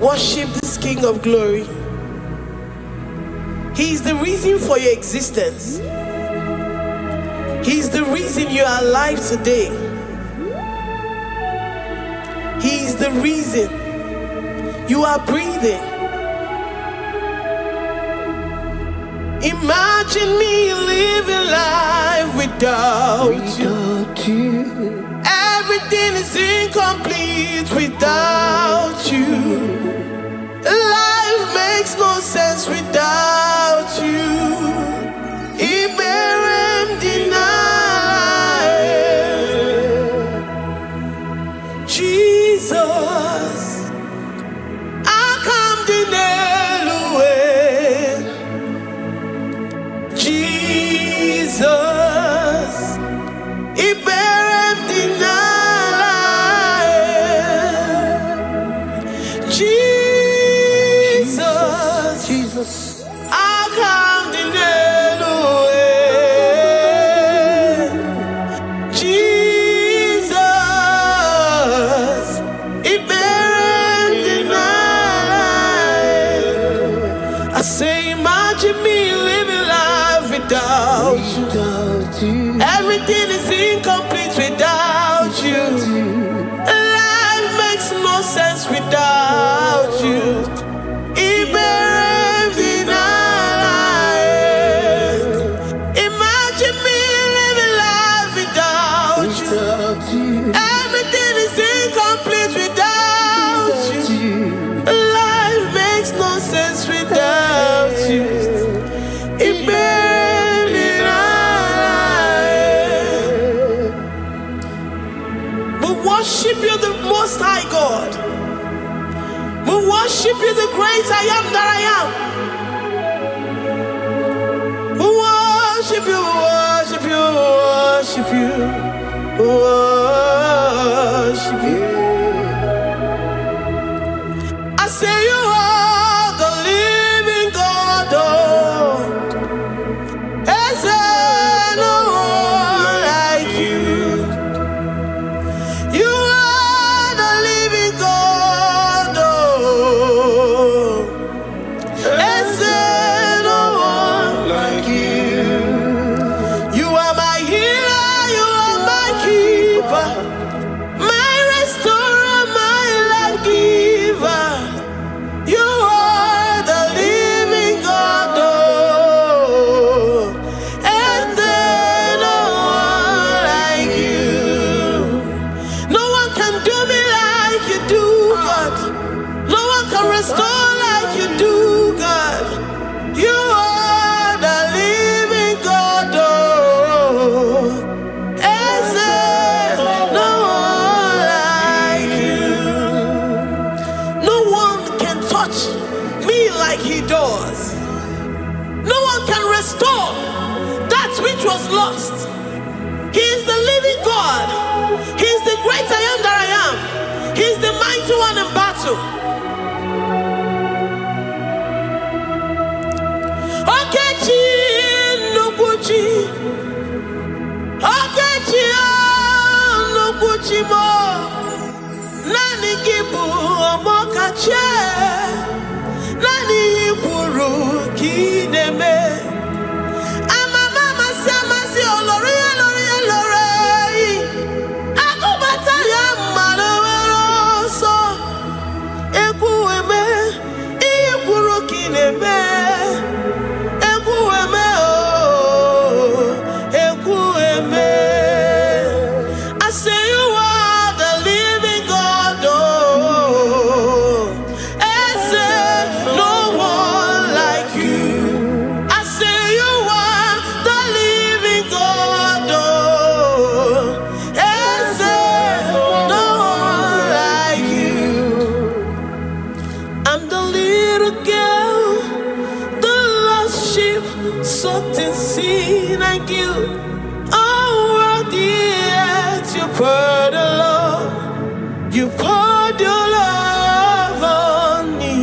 Worship this King of Glory. He is the reason for your existence. He is the reason you are alive today. He is the reason you are breathing. Imagine me living life without you. Everything is incomplete without you. Life makes no sense without you. Iberem deny. Jesus, I come deny. Jesus, Iberem deny. Jesus, I come deny. Jesus, Iberem deny. I say, imagine me living life without you. Everything is incomplete without you. Life makes no sense without you. Iberem deny. Imagine me living life without you. Everything is incomplete without you. Life makes no sense without you. Iberem deny. We worship you, the Most High God. We worship you, the great I am that I am. We worship you, worship you, worship you, worship you. I say you are the living God. Is there no one like you? You are the living God. Is there no one like you? You are my healer, you are my keeper, my restorer, my life giver. You are the living God. Is there no one like you? No one can do me like you do, God. No one can restore like you do, God. You are the living God. Is there no one like you? No one can touch me like he does. No one can restore that which was lost. He is the living God. He is the great I am that I am. He is the mighty one in battle. Okechi Nukuchi, Okechi Nukuchi mo, Nani Gibu Omokache, Nani Iburu Kineme. Ama mama sama si olori olori olori. Akubata ya malowero so. Ekueme, Iburu Kineme. Ekueme oh, Ekueme. I say you are the living God. Oh, is there no one like you? I say you are the living God. Oh, is there no one like you? I'm the little girl, the lost sheep, soaked in sin and guilt. Oh, worthy yet you poured your love. You poured your love on me.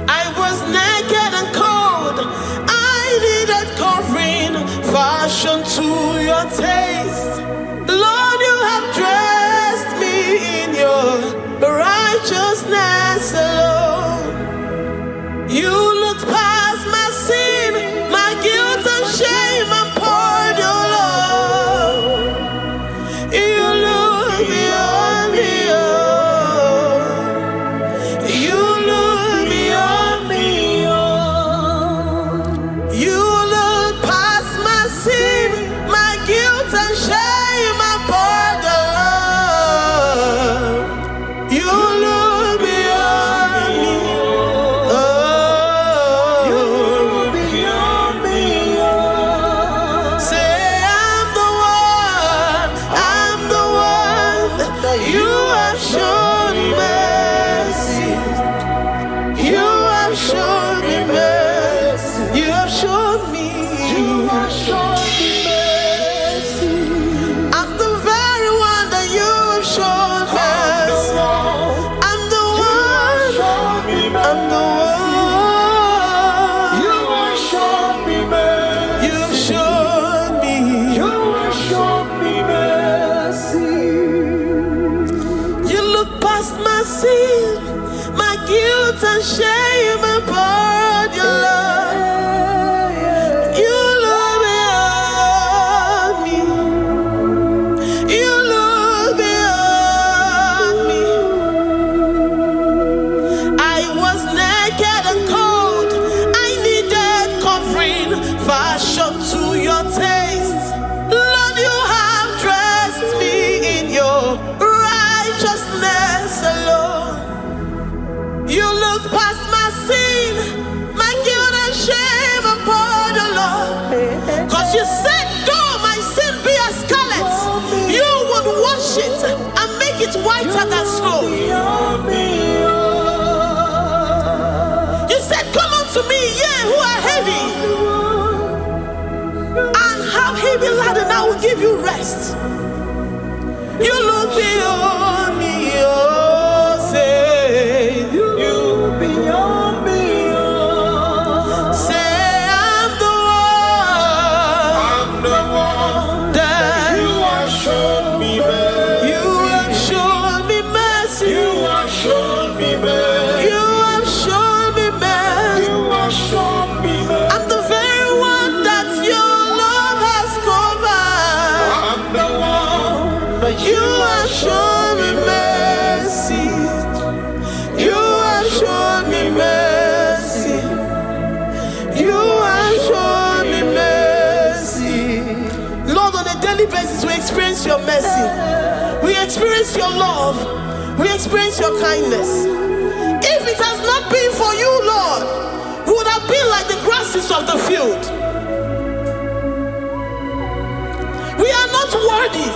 I was naked and cold. I needed covering, fashioned to your taste. Lord, you have dressed me in your righteousness. righteousness alone. You looked past my sin, my guilt and shame, and poured your love. You look beyond me, oh. You look beyond me, oh. You look past my sin, my guilt and shame, and poured your love. You look beyond me, oh. You look beyond me, oh. Say I'm the one that you have shown mercy. You have shown me mercy. You have shown me. You have shown me mercy. I'm the very one that you have shown mercy. I'm the one. I'm the one. You have shown me mercy. You have shown me. You have shown me mercy. You look past my sin, my guilt and shame, and poured your love. You look beyond me. You look beyond me. I was naked and cold. I needed covering, fashioned to your taste. Lord, you have dressed me in your righteousness alone. You look past my sin, my guilt and shame, and poured your love. Cause you said, though my sin be as scarlet, you would wash it and make it whiter than snow. You said, come unto me, ye who are heavy, and have heavy laden, I will give you rest. You look beyond me, oh, say. You look beyond me, oh. Say I'm the one that you have shown me mercy. You have shown me mercy. You have shown me mercy. You have shown me mercy. You have shown me mercy. I'm the very one that your love has covered. I'm the one that you have shown me mercy. You have shown me mercy. You have shown me mercy. Lord, on a daily basis, we experience your mercy. We experience your love. We experience your kindness. If it has not been for you, Lord, we would have been like the grasses of the field. We are not worthy,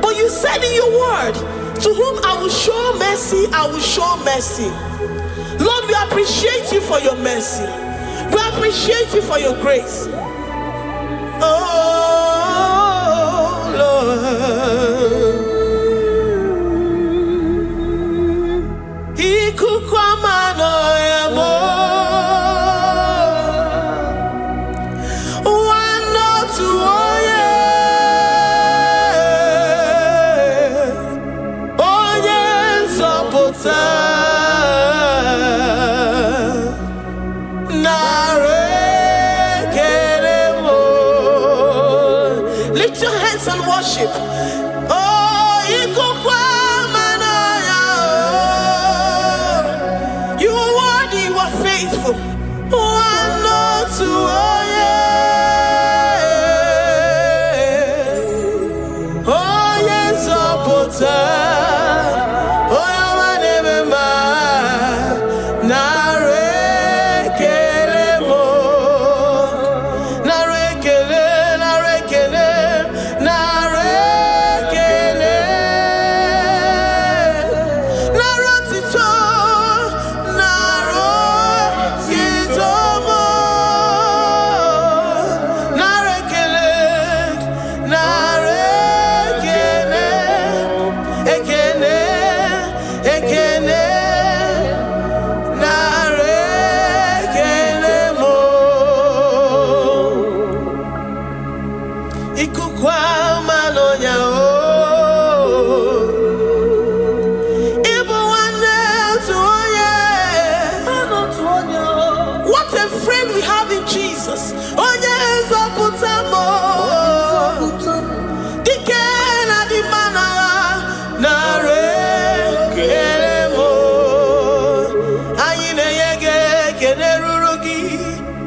but you said in your word, to whom I will show mercy, I will show mercy. Lord, we appreciate you for your mercy. We appreciate you for your grace. Oh, Lord. Lift your hands and worship. Oh, you are worthy, you are faithful. Oh, yes, friend we have in Jesus. Oh yes, Oputamo. Dikena di mana nare keremo. Ayine yege kederurugi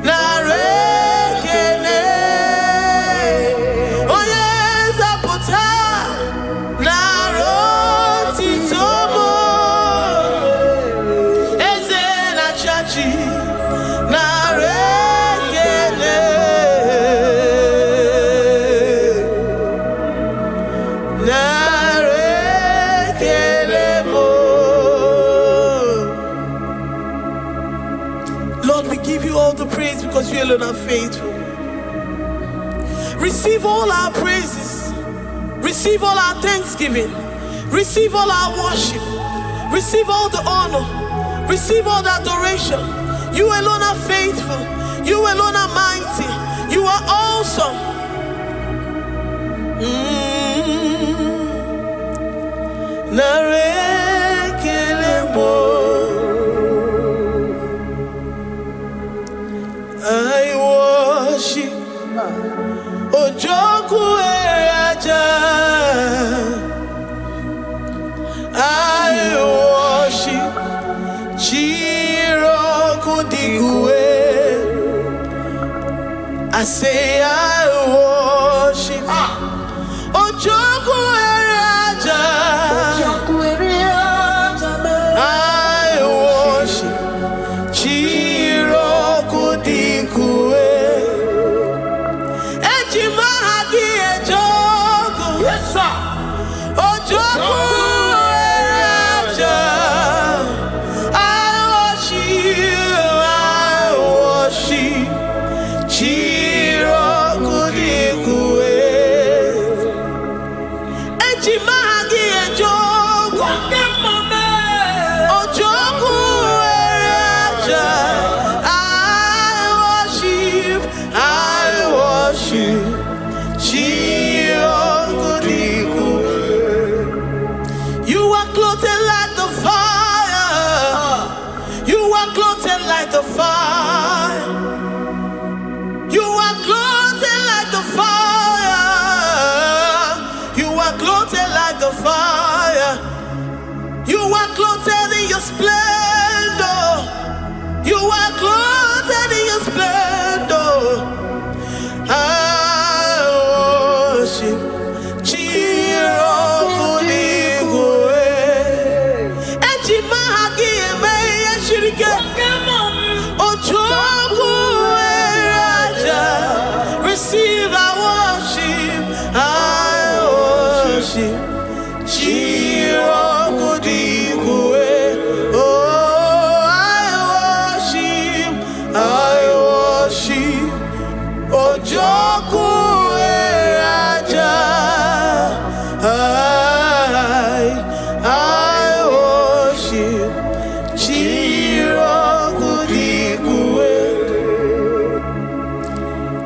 nare kene. Oh yes, Oputa naro titomo. Eze na chachi. Lord, we give you all the praise because you alone are faithful. Receive all our praises. Receive all our thanksgiving. Receive all our worship. Receive all the honor. Receive all the adoration. You alone are faithful. You alone are mighty. You are awesome. I worship Ojoku Eraja. I worship Chiroku Digwe. I say I worship Ojoku Eraja. I worship Chiroku Digwe. Ejimahagi Ejoku. Yes, sir. Ojoku Eraja. I worship Chiroku Digwe. Ejimahagi Ejoku. Ojoku Eraja. I worship Chiroku Digwe. You are clothed like the fire. You are clothed like the fire. You are clothed like the fire. You are clothed like the fire. You are clothed in your splendor. You are clothed in your splendor. I worship Chiroku Digwe. Ejimahagi eme yeshirike. Ojoku Eraja. Receive our worship. I worship Chiroku Digwe. Oh, I worship Ojoku Eraja. I worship Chiroku Digwe.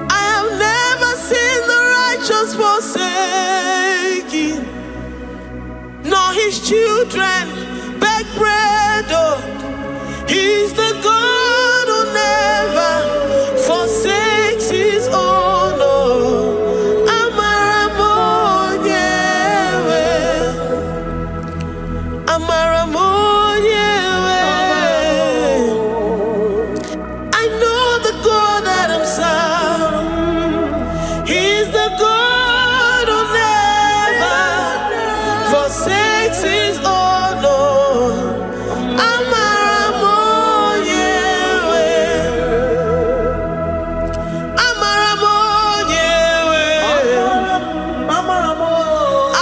I have never seen the righteous forsaken, nor his children beg bread. Oh, he's the God who never forsakes his own. Oh, Amaramonyewe, Amaramonyewe. I know the God that I'm serving. He's the God who never forsakes his own. Oh, Amaramonyewe, Amaramonyewe,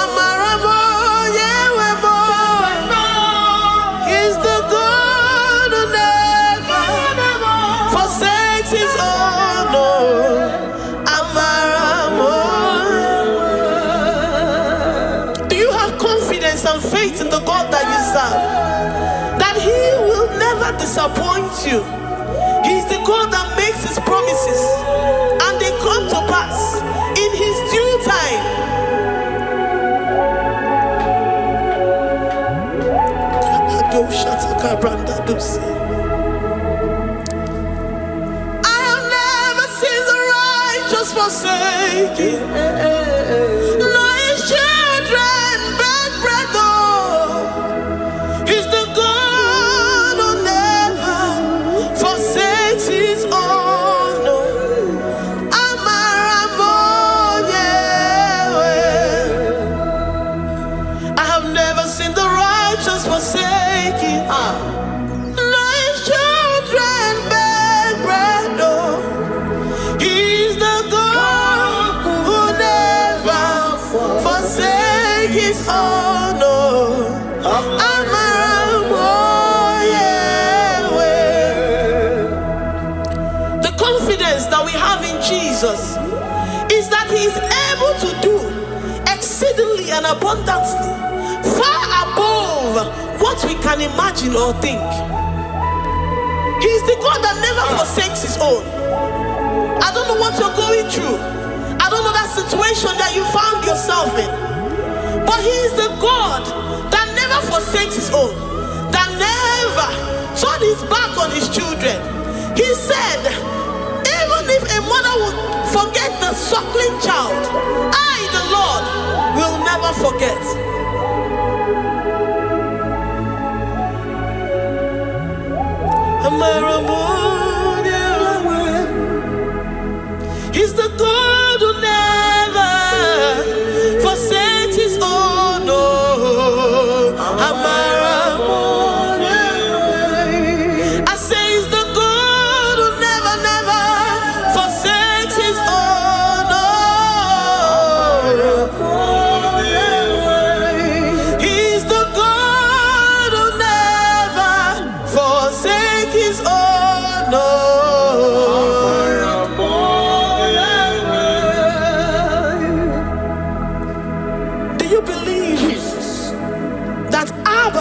Amaramonyewe mo. He's the God who never forsakes his own. Oh, Amaramonyewe. Do you have confidence and faith in the God that you serve? That he will never disappoint you. He's the God that makes his promises and they come to pass in his due time. forsaken. No, his children beg bread, oh. He's the God who never forsakes his own. I have never seen the righteous forsaken. No, his children beg bread, oh. He's the God who never forsakes his own, oh. The confidence that we have in Jesus is that he is able to do exceedingly and abundantly, far above what we can imagine or think. He is the God that never forsakes his own. I don't know what you're going through. I don't know that situation that you found yourself in. But he is the God that never forsakes his own, that never turned his back on his children. He said, even if a mother would forget the suckling child, I, the Lord, will never forget. He's the God who never forsakes his own, no. I say he's the God who never, never forsakes his own, no. He's the God who never forsakes his own, no.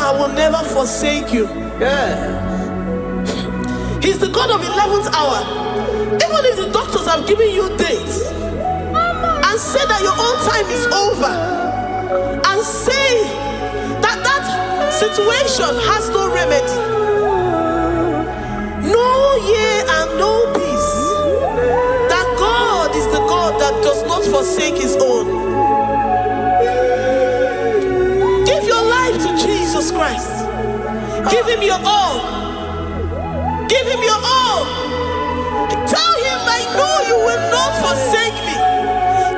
Will never forsake you. He's the God of 11th hour. Even if the doctors have given you dates and say that your own time is over, and say that that situation has no remedy, no year and no peace, that God is the God that does not forsake his own. Jesus Christ. Give him your all. Give him your all. Tell him, I know you will not forsake me.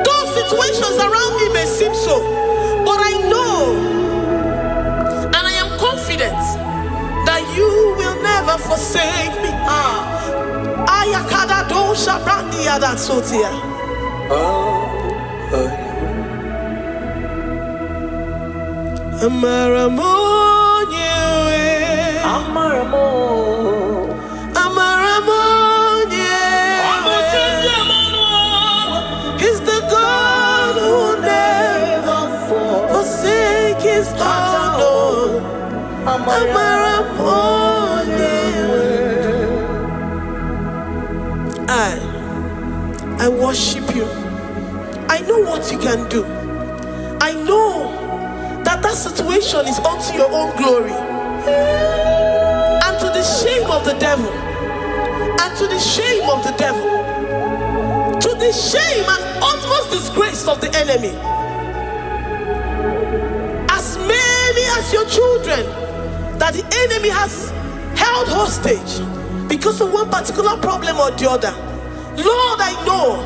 Those situations around me may seem so, but I know and I am confident that you will never forsake me. Ayakada do shabrandi yada sotia. He's the God who never forsakes his own. I worship you. I know what you can do. I know that situation is unto your own glory and to the shame of the devil, and to the shame of the devil, to the shame and utmost disgrace of the enemy. As many as your children that the enemy has held hostage because of one particular problem or the other, Lord, I know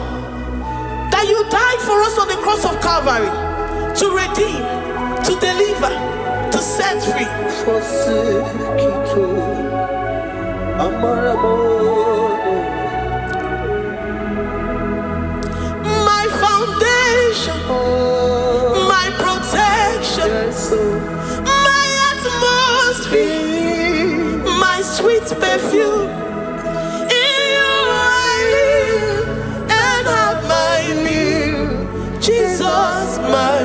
that you died for us on the cross of Calvary to redeem, to deliver, to set free. My foundation, my protection, my atmosphere, my sweet perfume. In you I live and have my being. Jesus, my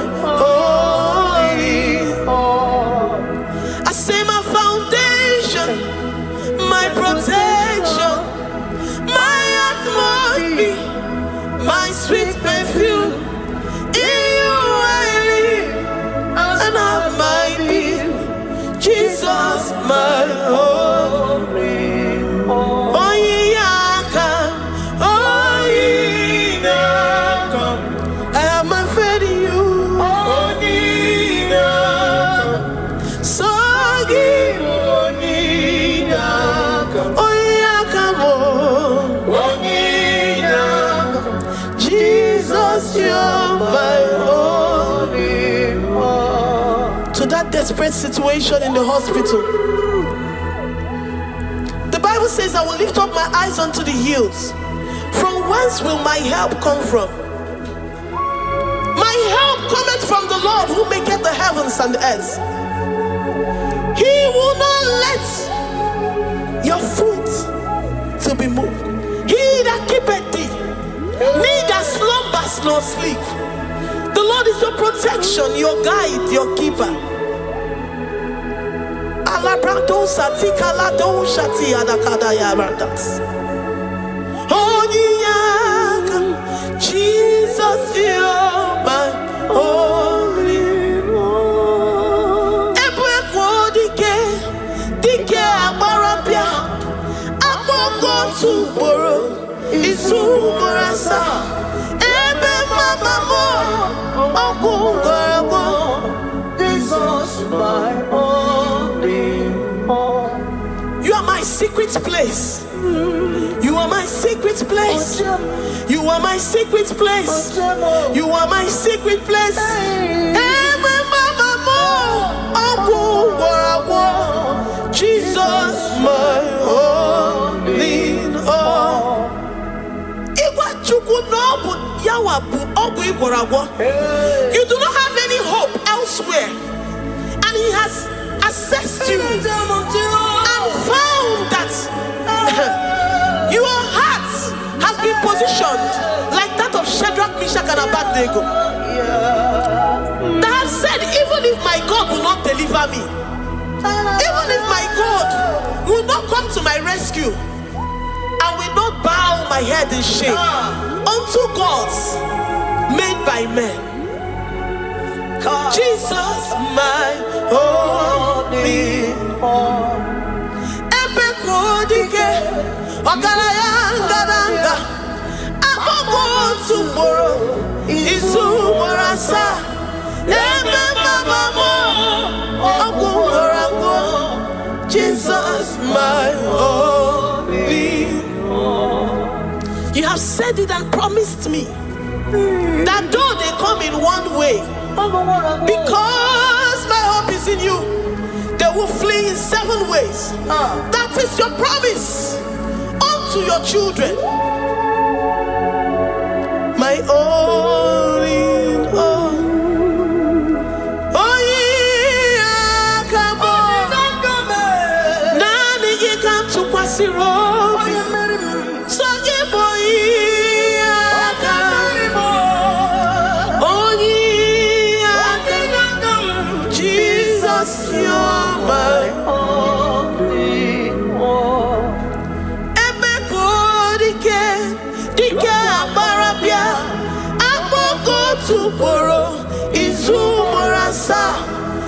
my sweet perfume. In you I live and have my being. Jesus, my holy. Oh, yeah, oh, yeah. desperate situation in the hospital. The Bible says, I will lift up my eyes unto the hills. From whence will my help come from? My help cometh from the Lord who maketh the heavens and the earth. He will not let your foot to be moved. He that keepeth thee, neither slumbers nor sleep. The Lord is your protection, your guide, your keeper. Jesus, you're my only one. Dike abarabia, akoko tuboro, isumurasa. Ebe mama mo, okungorabo. Jesus, my only one. You are my secret place. You are my secret place. You are my secret place. You are my secret place. Jesus, my only all. You do not have any hope elsewhere, and He has assessed you and found that your heart has been positioned like that of Shadrach, Meshach, and Abednego. That have said, even if my God will not deliver me, even if my God will not come to my rescue, I will not bow my head in shame unto gods made by men. Jesus, my only one. Ogarayanga, Amogo tomorrow, Izumorasa, Ebe Mama, Ogungorago, Jesus, my only one. You have said it and promised me that though they come in one way, because my hope is in you, they will flee in 7 ways. That is your promise unto your children. My only all. Oh yeah, come on. Nani you come to Kwasiro. So you boy. Oh yeah, Jesus, you're my only one. Dike abarabia, akoko tuboro, izumurasa.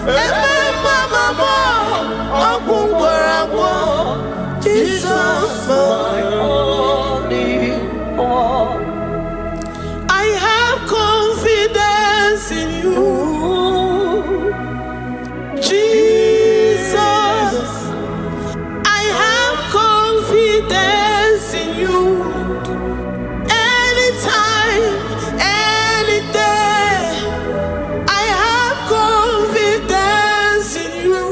Ebe mama mo, okungorabo. Jesus, my only one. I have confidence in you, Jesus. I have confidence in you. Anytime, any day, I have confidence in you,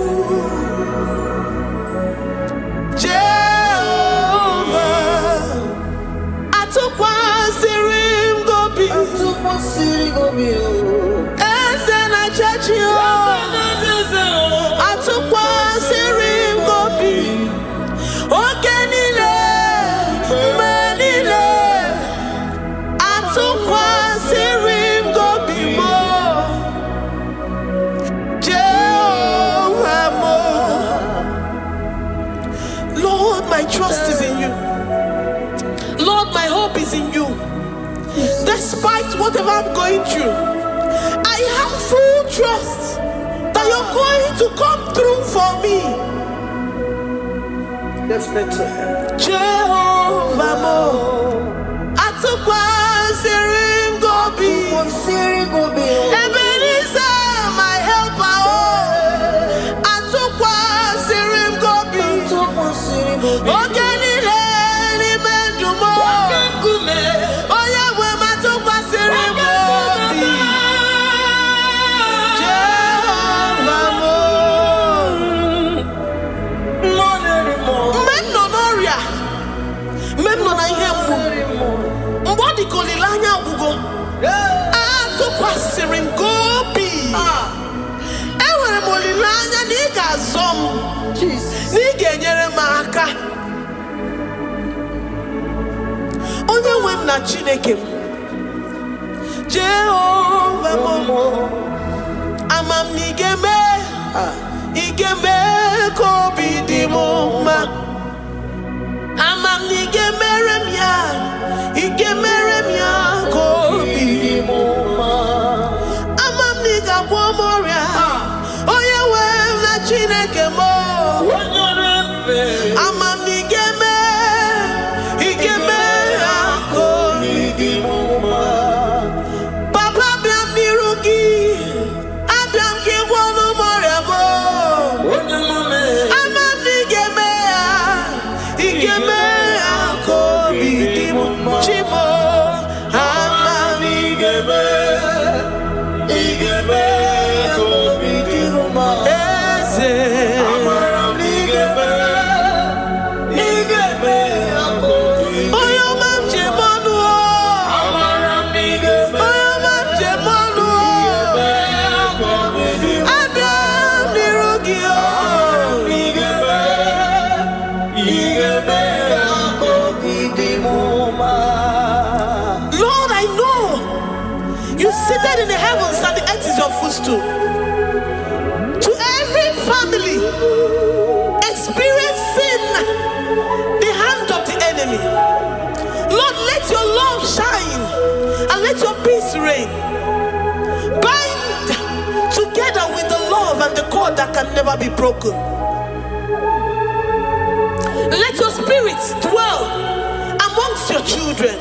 Jehovah. I took one serim gobi, and then I judge you. I took one serim gobi, okay, Nile, Manile. I took one serim gobi more, Jehovah more. Lord, my trust is in you. Lord, my hope is in you. Despite whatever I'm going through, I have full trust that you're going to come through for me. Jehovah more. I took one serim gobi, Ebenezer, my helper. I took one serim gobi. Okay, Nile, Nimendumo. Oh yeah, when I took one serim gobi, Jehovah more. amaka. Onye nwe m na Chineke m, Jehova mo, amam n'igeme, igeme kobi di mo ma. Amam n'igeme remya, igeme remya kobi di mo ma. Amam n'igagwo moria, onye nwe m na Chineke mo. Amam n'igeme, igeme kobi di mo ma. Seated in the heavens and the earth is your footstool. To every family experiencing the hand of the enemy, Lord, let your love shine and let your peace reign. Bind together with the love and the cord that can never be broken. Let your spirit dwell amongst your children.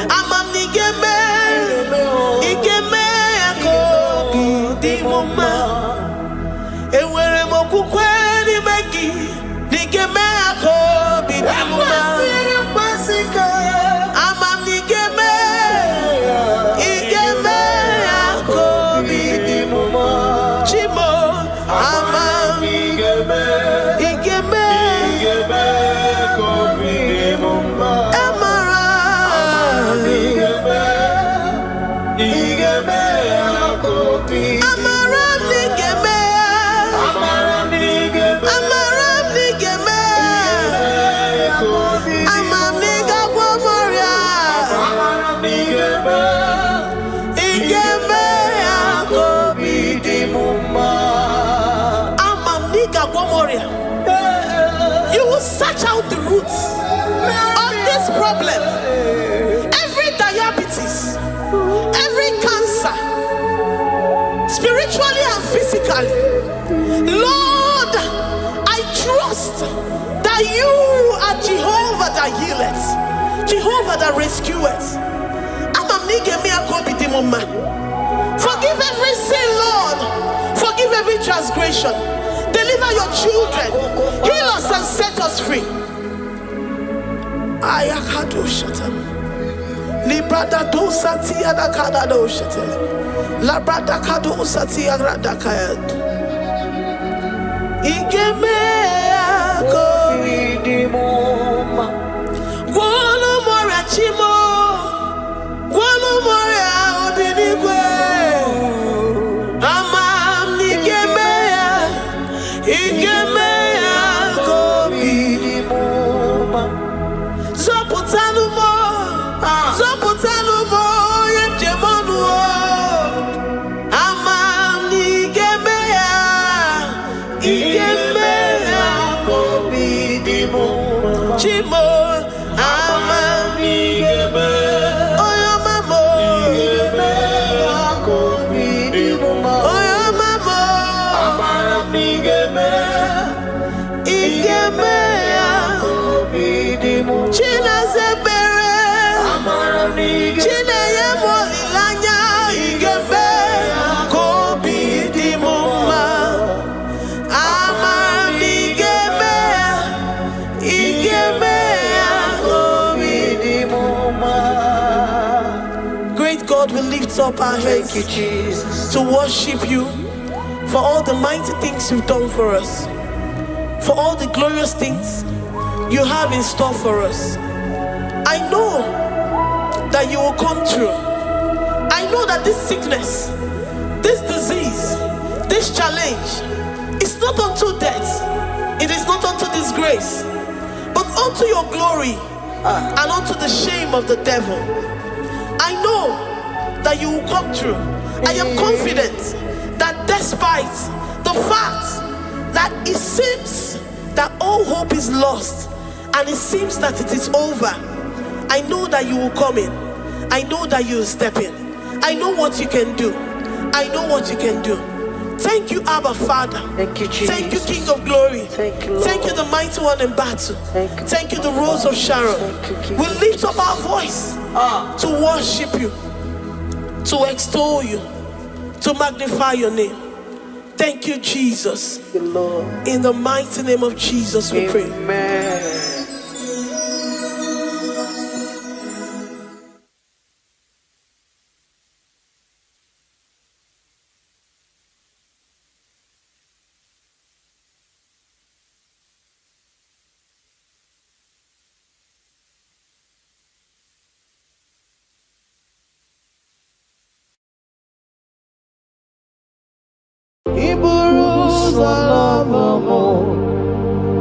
Amam nigeme, igeme kobi di muma. Ewere mokukwe ni megi, nigeme kobi di muma. Amam nigeme, igeme kobi di muma. Chimo, amam nigeme, igeme kobi di muma. You will search out the roots of this problem. Every diabetes, every cancer, spiritually and physically. Lord, I trust that you are Jehovah that healeth, Jehovah that rescueth. Forgive every sin, Lord. Forgive every transgression. Deliver your children. Heal us and set us free. Ayakado shatam. Librada do sati adakada do shatam. Labrada kado sati agradakayad. Igeme akoridimoma. Gwolo mora chimo. Gwolo mora obinigwe. We lift up our hands, thank you, Jesus, to worship you for all the mighty things you've done for us, for all the glorious things you have in store for us. I know that you will come through. know that this sickness, this disease, this challenge is not unto death, it is not unto disgrace, but unto your glory and unto the shame of the devil. I know that you will come through. I am confident that despite the fact that it seems that all hope is lost and it seems that it is over, I know that you will come in. I know that you will step in. I know what you can do. I know what you can do. Thank you, Abba Father. Thank you, Jesus. Thank you, King of Glory. Thank you, Lord. Thank you, the mighty one in battle. Thank you, the Rose of Sharon. We lift up our voice to worship you, to extol you, to magnify your name. Thank you, Jesus. Thank you, Lord. In the mighty name of Jesus we pray. Amen.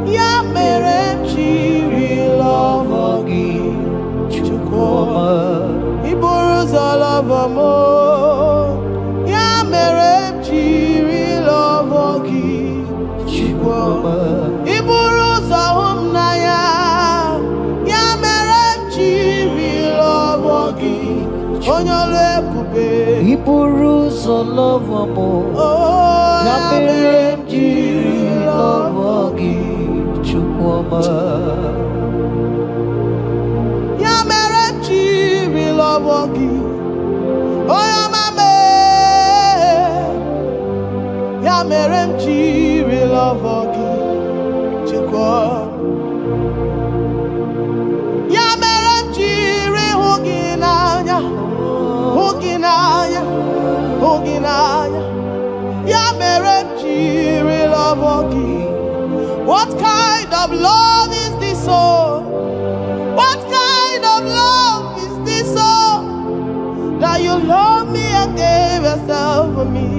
Ya mere chiri love gị Chukwuma. Iburu ụzọ love mo. Ya mere chiri love gị Chukwuma. Iburu ụzọ hụ m n'anya. Ya mere chiri love gị onye ọrụ ebube. Iburu ụzọ love mo. Ya mere jiri love gị Chukwuma. Ya mere jiri love gị onye ọma me. Ya mere m jiri love gị Chukwuma. Ya mere m jiri hụ gị n'anya, hụ gị n'anya, hụ gị n'anya. Ya mere m jiri love gị. What kind of love is this, oh? What kind of love is this, oh? That you love me and gave yourself for me.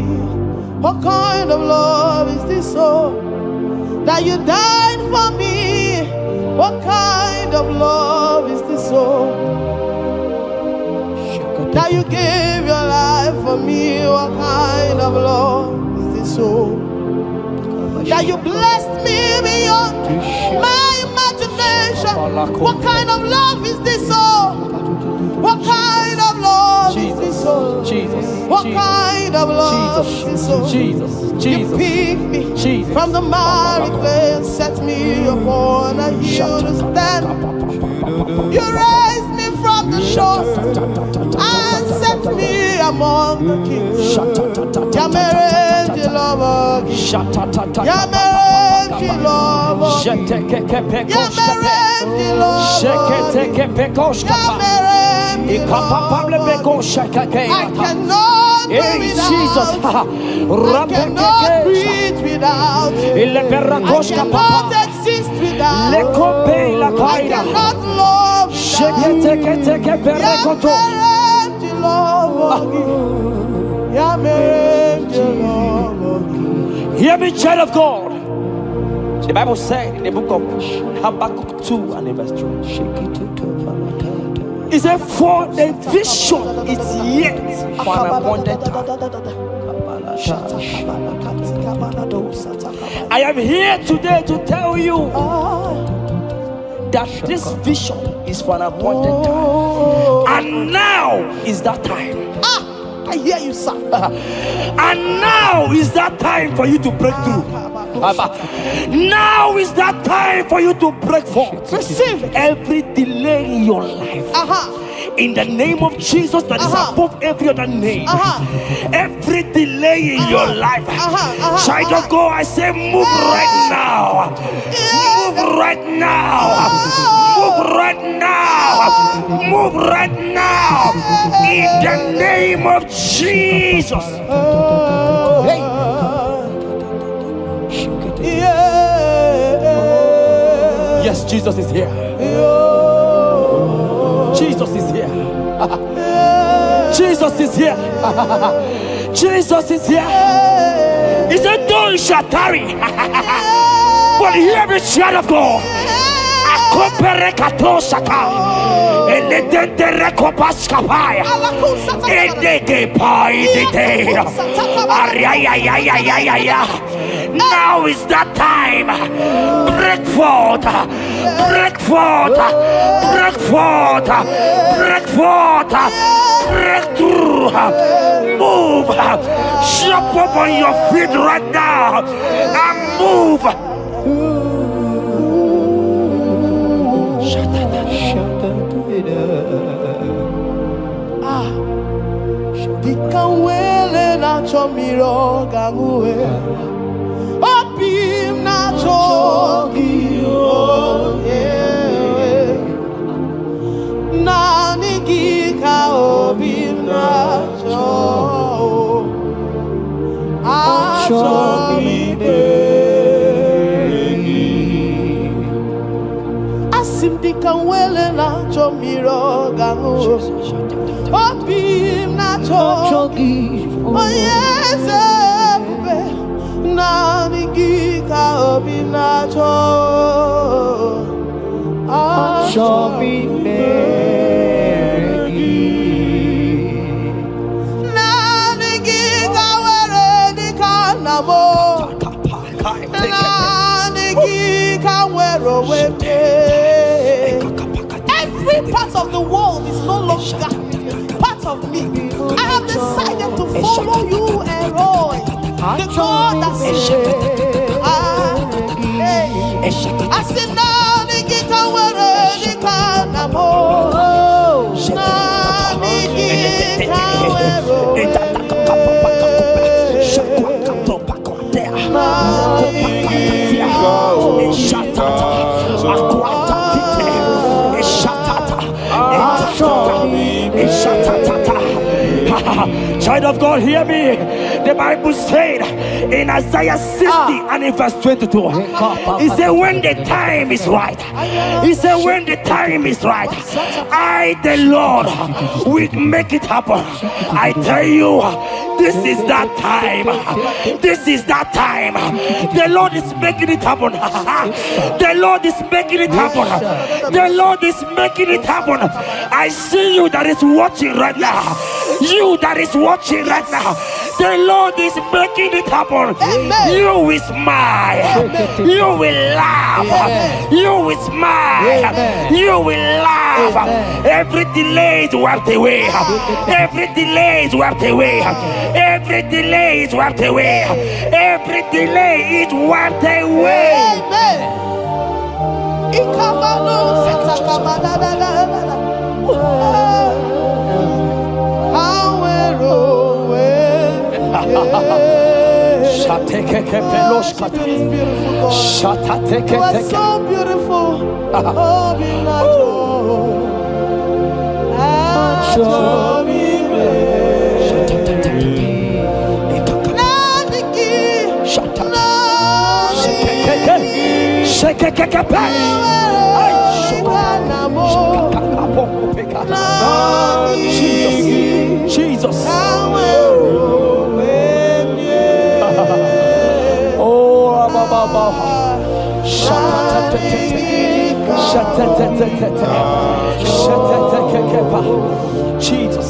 What kind of love is this, oh? That you died for me. What kind of love is this, oh? That you gave your life for me. What kind of love is this, oh? That you blessed me beyond my imagination. What kind of love is this, oh? What kind of love is this, oh? Jesus, What kind of love is this, oh? Jesus, You picked me from the miry clay and set me upon a hill to stand. You raised me from the shore and set me among the kings. Ya mere ji love gị. Ya mere ji love gị. Ya mere ji love gị. Ya mere ji love gị. I cannot do Jesus, without you. I cannot breathe without you. I cannot exist without you. I cannot love without you. Ya mere ji love gị. hear me, child of God. The Bible said in the book of Habakkuk 2 and verse 3. It said, for the vision is yet for an appointed time. I am here today to tell you that this vision is for an appointed time. And now is that time. I hear you, sir. And now is that time for you to break through. Now is that time for you to break forth. Receive every delay in your life. In the name of Jesus that is above every other name. Every delay in your life. Child of God, I say move right now. Move right now. Move right now. Move right now. In the name of Jesus. Hey. Yes, Jesus is here. Jesus is here. Jesus is here. Jesus is here. He said, though you shall tarry, but hear the child of God. Now is that time. Break forth, break forth, break forth, break forth, break through. Move, jump up on your feet right now and move. Dikanwele na chomiro gangwe Opim na chogi Nani gika opim na cho Achomi begi Asim dikanwele na chomiro gangwe Opim na chogi Oh yes, Nani gika opim na cho Achomi begi Nani gika were di kanamo Nani gika were wete Every part of the world is no longer part of me. I have decided to follow you and Roy, the God that says, I said, Nani gika were di kanamo Nani gika were Child of God, hear me. The Bible said in Isaiah 60 and in verse 22, he said, when the time is right, he said, when the time is right, I, the Lord, will make it happen. I tell you, this is that time. This is that time. The Lord is making it happen. The Lord is making it happen. The Lord is making it happen. I see you that is watching right now. You that is watching right now. The Lord is making it happen. Amen. You will smile. Amen. You will laugh. Amen. You will smile. Amen. You will laugh. Amen. Every delay is wiped away. Every delay is wiped away. Every delay is wiped away. Every delay is wiped away. Amen. Ikamano satakamana. You are so beautiful. Oh, be Jesus. Jesus.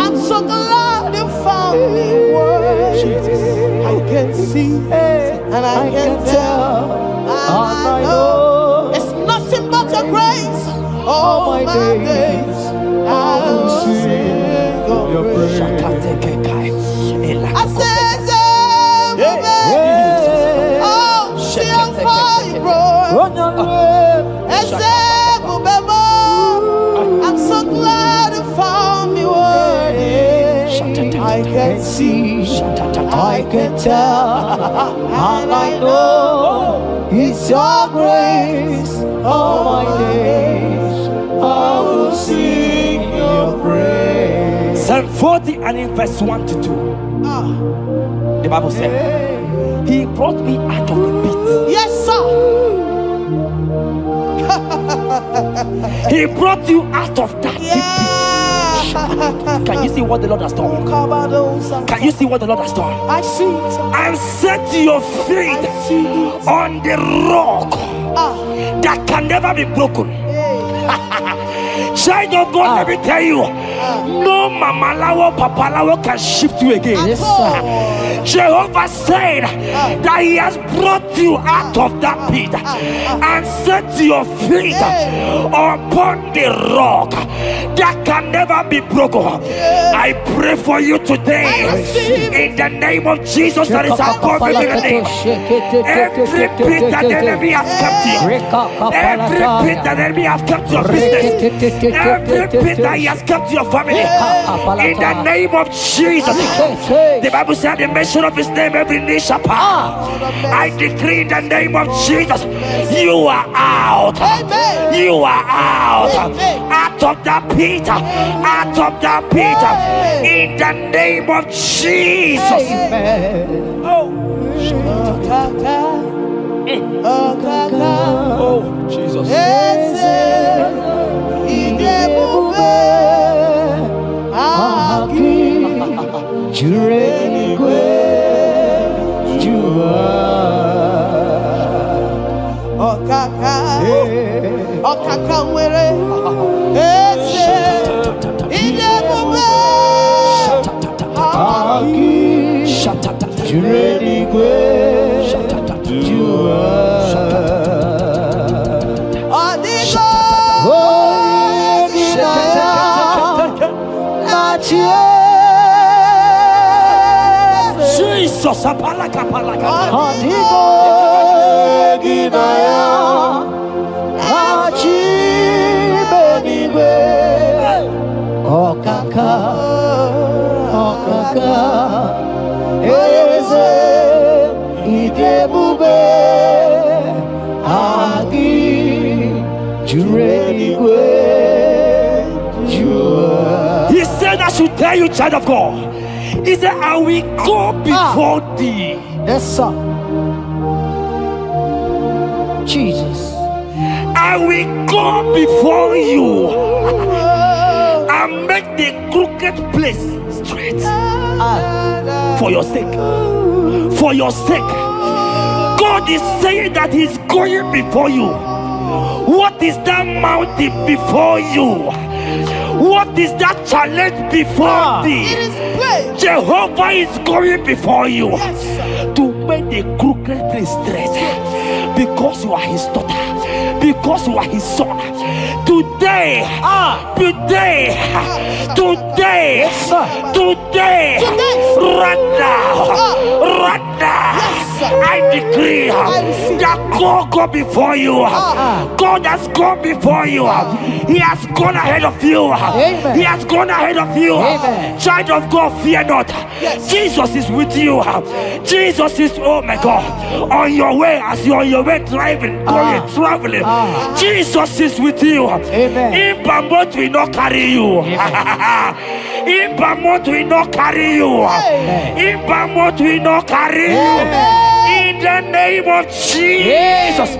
I'm so glad you found me worthy. I can see and I can tell. I know it's nothing but your grace. All my days I will sing your praise. I said, oh, see how far you brought. I'm so glad you found me worthy. I can see, I can tell, and I know it's your grace. All my days I will sing your praise. 40 and in verse 1 to 2. The Bible said, He brought me out of the pit. Yes, sir. He brought you out of that deep pit. Can you see what the Lord has done? Can you see what the Lord has done? I see it. And set your feet on the rock that can never be broken. Child of God, let me tell you, no mama lawo, papa lawo can shift you again. Yes, sir. Jehovah said that He has brought you out of that pit and set your feet upon the rock that can never be broken. I pray for you today in the name of Jesus that is above every name. Every pit that the enemy has kept you, every pit that the enemy has kept your business, every pit that He has kept your family, in the name of Jesus. The Bible said the mention of His name every knee shall bow. I decree in the name of Jesus, you are out. You are out. Out of that pit. Out of that pit. In the name of Jesus. Oh Jesus. Jesus, apalaka. He said, I should tell you, child of God. He said, I will go before thee. Yes, sir. Jesus. I will go before you and make the crooked place straight. For your sake. For your sake. God is saying that He's going before you. What is that mountain before you? What is that challenge before thee? Jehovah is going before you to make the crooked place straight. Because you are His daughter. Because you are His son. Today, right now, I decree that God go before you. God has gone before you. He has gone ahead of you. He has gone ahead of you. Child of God, fear not. Jesus is with you. Jesus is, oh my God, on your way, as you're on your way driving, traveling. Jesus is with you. In Bamot will not carry you. In Bamot will not carry you. In Bamot will not carry you. In the name of Jesus.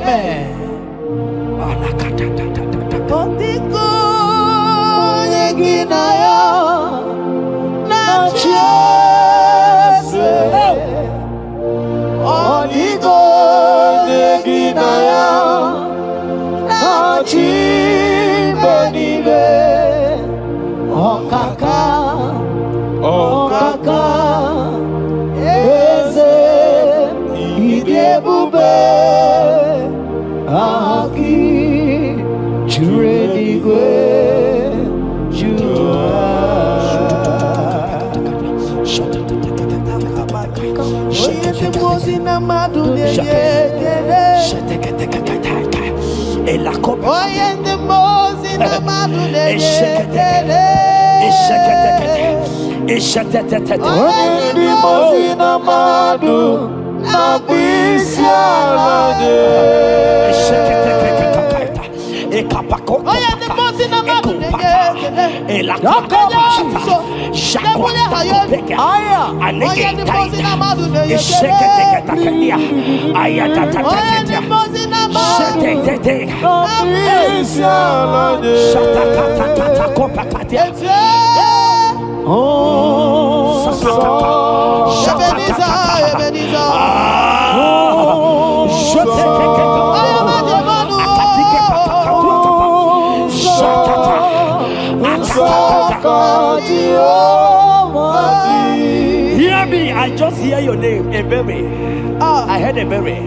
Hear me, I just hear your name, Ebere. I heard Ebere.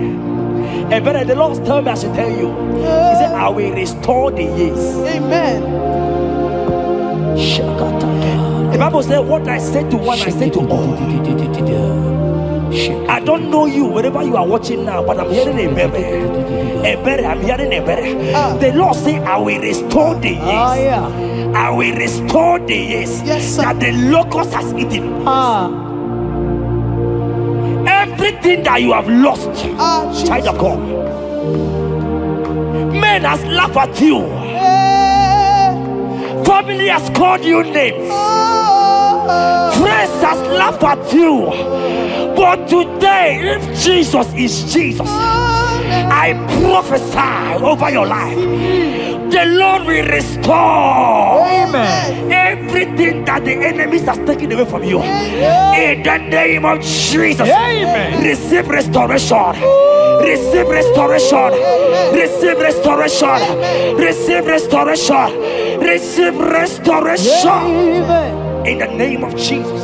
Ebere, the Lord told me I should tell you. He said, I will restore the years. Amen. The Bible said, what I said to one, I said to all. I don't know you, wherever you are watching now, but I'm hearing Ebere. Ebere, I'm hearing Ebere. The Lord said, I will restore the years. I will restore the years that the locust has eaten. Everything that you have lost, child of God. Men has laughed at you. Family has called you names. Friends has laughed at you. But today, if Jesus is Jesus, I prophesy over your life. The Lord will restore. Amen. Everything that the enemies has taken away from you. In the name of Jesus. Amen. Receive restoration. Receive restoration. Receive restoration. Receive restoration. Receive restoration. In the name of Jesus.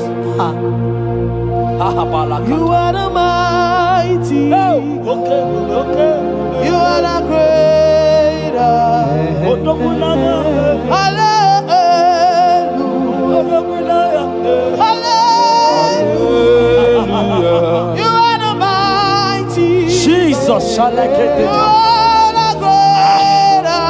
You are the mighty. You are the greater. Hallelujah. Hallelujah. You are the mighty. Jesus shall I get You are the greater.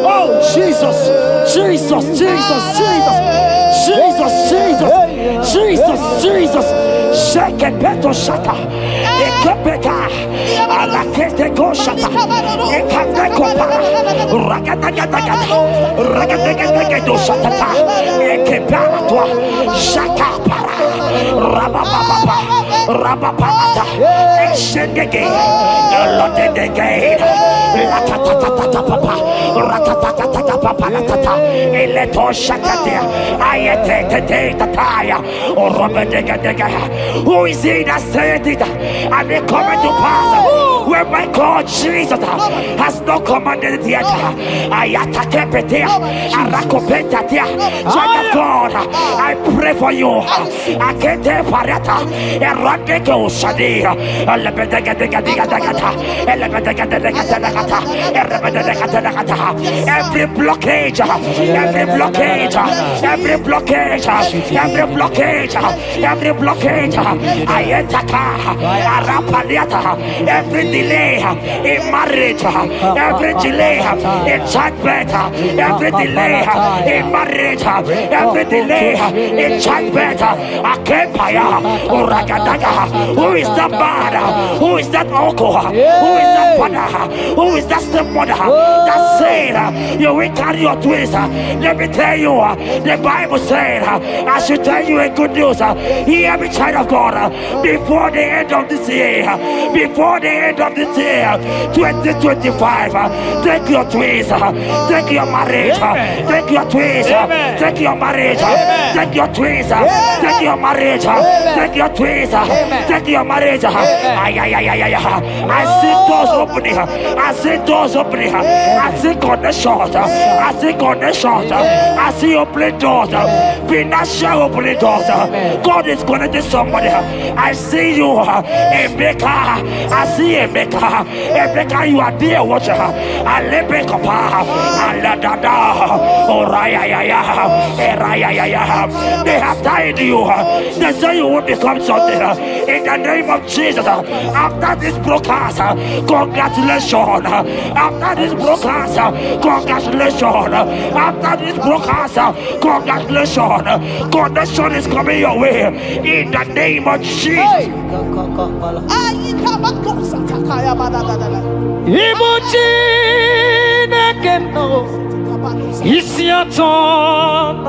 Oh Jesus, Jesus, Jesus, Jesus, Jesus, Jesus, Jesus, Jesus. Shake it, beto shaka. Ekepeka, alakete go shaka. Ekateko para. Ragadagadaga. Ragadagadaga do shaka. Ekepara toi. Shaka para. Rabababa. Rabababa. Exendege. Lotedege. Latatatata papa. Ratatatata papa latata. Eleto shakate. Ayete tete tataya. Orobedega. Who is he that said it and it coming to pass when my God Jesus has not commanded it yet? Ayata kepetia, arakopetia. Child of God, I pray for you. Akete parata, eradeko shadi, every blockage, every blockage, every blockage, every blockage, every blockage, ayetaka, arapaliata, every delay in marriage, every delay in childbirth, every delay in marriage, every delay in childbirth, akempaya, uragadaga. Who is that man? Who is that uncle? Who is that father Who is that stepmother that said you will carry your twins? Let me tell you, the Bible said, I should tell you a good news. Hear me, child of God, before the end of this year, 2025, take your twins, take your marriage, take your twins, take your marriage, take your twins, take your marriage, take your twins, take your marriage. I see doors opening, I see doors opening, I see connections, I see connections, I see opening doors, financial opening doors. God is connecting somebody. I see you, Emeka. I see Emeka. Emeka, you are there, watcher. I let me come. They have tied you. They say you will become something. In the name of Jesus, after this broadcast, congratulations. After this broadcast, congratulations. After this broadcast, congratulations. Connection is coming your way. In the name of Jesus. It's your turn.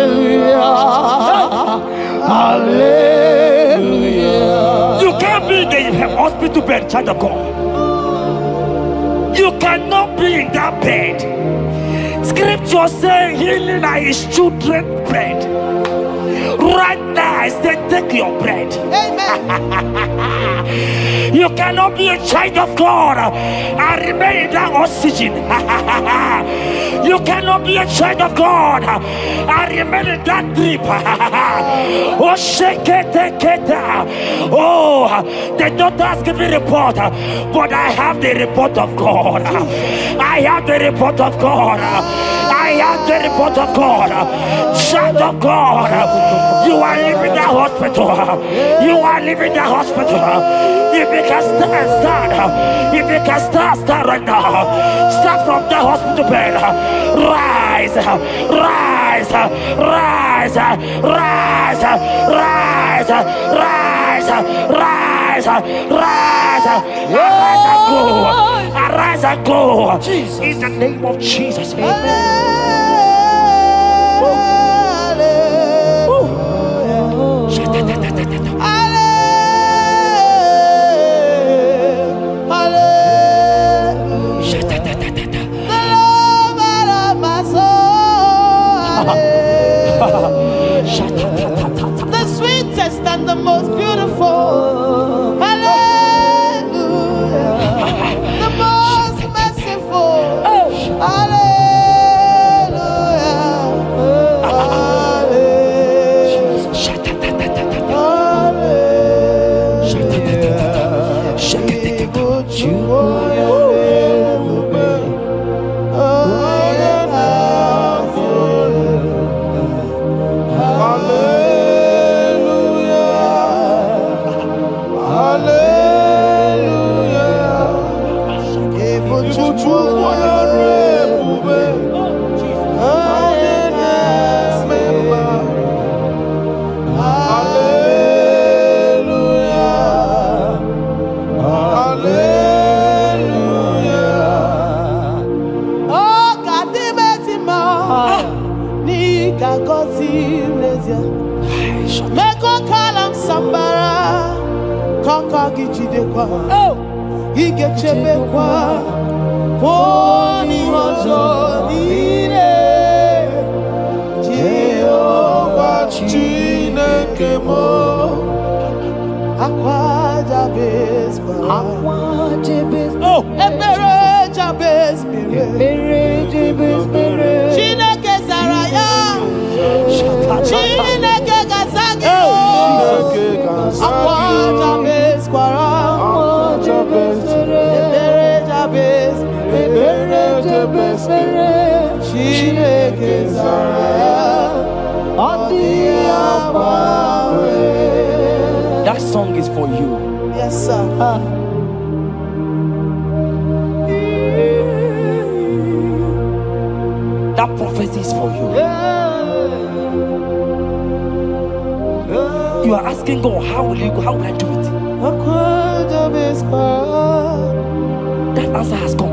Hallelujah. Hallelujah. You can't be in the hospital bed, child of God. You cannot be in that bed. Scripture saying healing are his children's bread. Right now, I say take your bread. Amen. You cannot be a child of God and remain in that oxygen. You cannot be a child of God and remain in that drip. Oh, shake it. Oh, the doctors give me a report, but I have the report of God. I have the report of God. I have the report of God. Child of God, you are leaving the hospital. You are leaving the hospital. If you can stand, if you can stand right now, start from the hospital bed. Rise, rise, rise, rise, rise, rise, rise, rise, arise and go, arise and go. In the name of Jesus. Amen. The sweetest and the most beautiful. Hallelujah. The most merciful. Chineke Zaraya. Chineke Gazagi. Akwaja bes kwara. Chineke Zaraya. That song is for you. Yes, sir. That prophecy is for you. You are asking God, how will you go? How will I do it? That answer has come.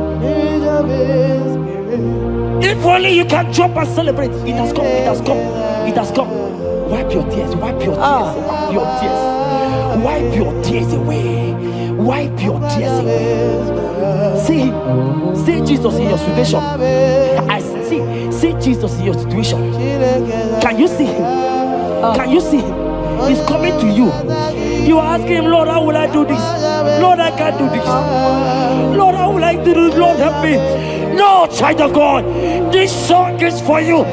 If only you can jump and celebrate. It has come. It has come. It has come. Wipe your tears. Wipe your tears. Wipe your tears. Wipe your tears away. Wipe your tears away. See Jesus in your situation. I see Jesus in your situation. Can you see him? Can you see him? He's coming to you. You are asking him, Lord, how will I do this? Lord, I can't do this. Lord, how will I do this? Lord, help me. No, child of God, this song is for you.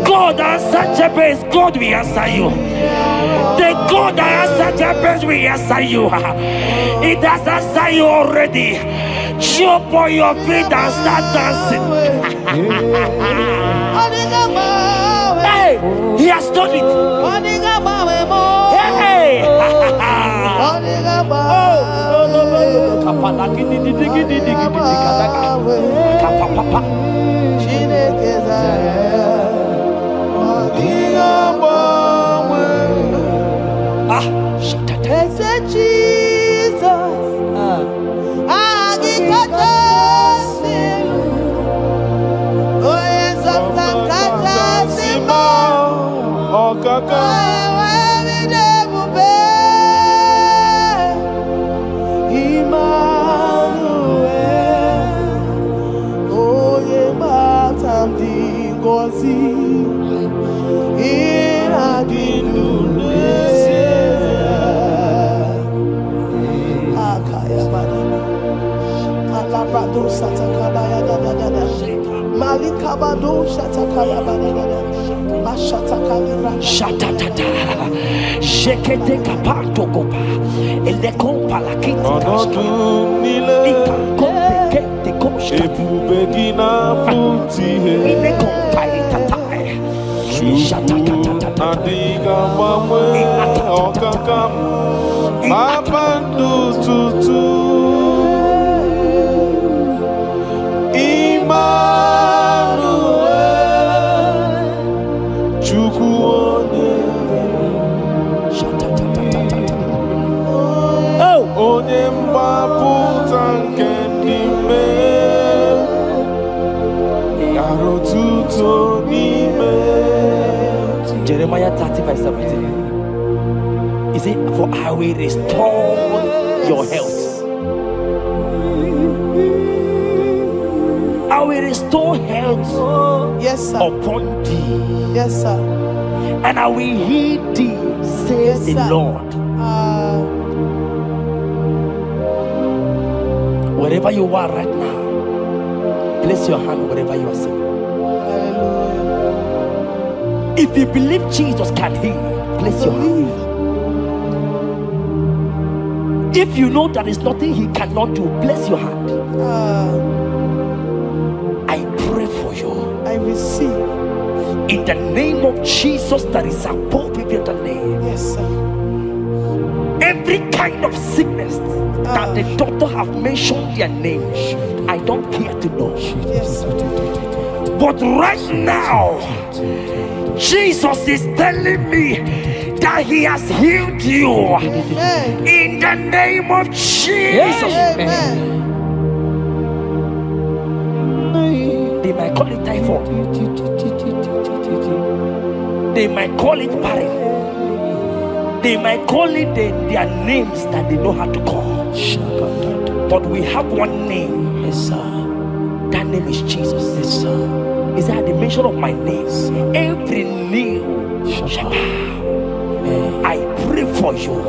God answered Jabez, God will answer you. The God that answered Jabez will answer you. It has answered you already. Jump on your feet and start dancing. Hey, he has done it. Hey. Shatatata, Jekete kapato kopa, ele kompa la kiti kashka, ika kompe kete koshka, ine kompa itatai, shatatatata, Jeremiah 30:17. He said, for I will restore your health. I will restore health, yes, sir, upon thee. Yes, sir. And I will heal thee, says the Lord. Wherever you are right now, place your hand wherever you are sitting. If you believe Jesus can heal, place your hand. If you know there is nothing he cannot do, place your hand. I pray for you. I receive. In the name of Jesus that is above every other name. Yes, sir. Every kind of sickness that the doctor have mentioned their name, I don't care to know. Yes, sir. But right now, Jesus is telling me that he has healed you. Amen. In the name of Jesus. Amen. They might call it typhoid. They might call it barren. They might call it their names that they know how to call. But we have one name. Yes, sir. That name is Jesus. Yes, sir. Is that at the mention of my name, every knee shall bow. I pray for you.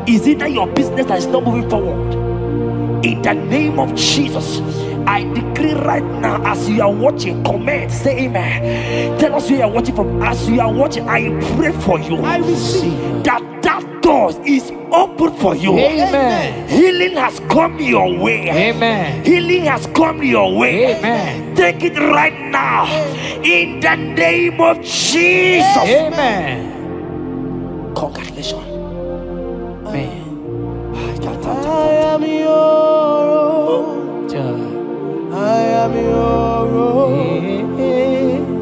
Is it that your business that is not moving forward? In the name of Jesus, I decree right now, as you are watching, comment, say amen. Tell us where you are watching from. As you are watching, I pray for you. I receive that door is open for you. Amen. Healing has come your way. Amen. Healing has come your way. Amen. Take it right now in the name of Jesus. Amen. Congratulations. Amen. I am your own. I am your own.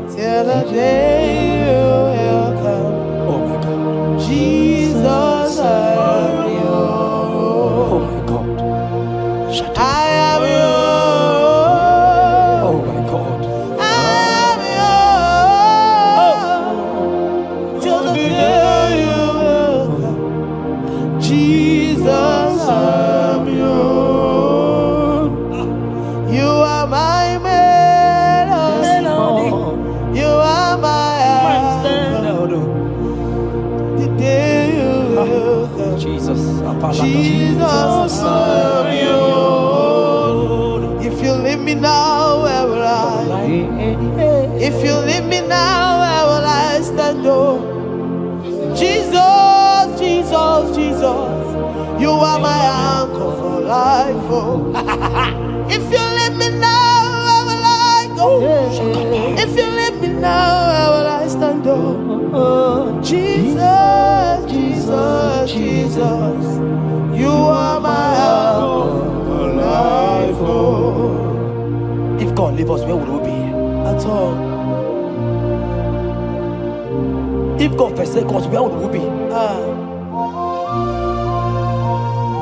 Till the day you will come. Oh my God. Jesus, I am your Oh own. my God. Shut I up. am your Oh own. my God. I am your own. Till the day you will come. Jesus, I am your own. You are my melody. You are my anchor. The day you will come. Jesus. Jesus, I am your own. If you leave me now, where will I? If you leave me now, where will I stand? Oh, Jesus, Jesus, Jesus, you are my anchor for life. Oh, if you leave me now, where will I go? If you leave me now, where will I stand? Oh, Jesus, Jesus, Jesus, you are my anchor for life. Oh, If God leave us, where would we be? at all. If God forsake us, where would we be?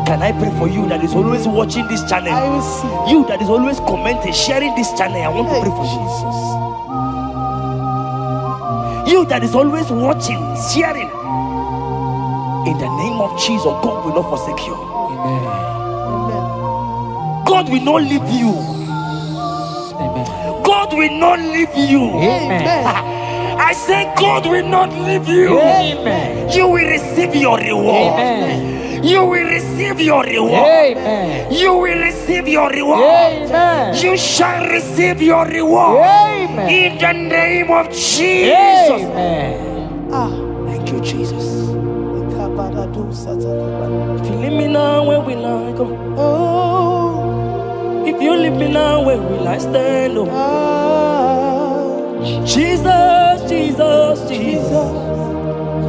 Can I pray for you that is always watching this channel? I receive. You that is always commenting, sharing this channel, I want to pray for you. You that is always watching, sharing. In the name of Jesus, God will not forsake you. Amen. Amen. God will not leave you. Amen. God will not leave you. Amen. I say God will not leave you. Amen. You will receive your reward. Amen. You will receive your reward. Amen. You will receive your reward. Amen. You shall receive your reward. Amen. In the name of Jesus. Amen. Thank you, Jesus. If If you leave me now, where will I go? oh, If you leave me now, where will I stand? Oh, Jesus, Jesus, Jesus.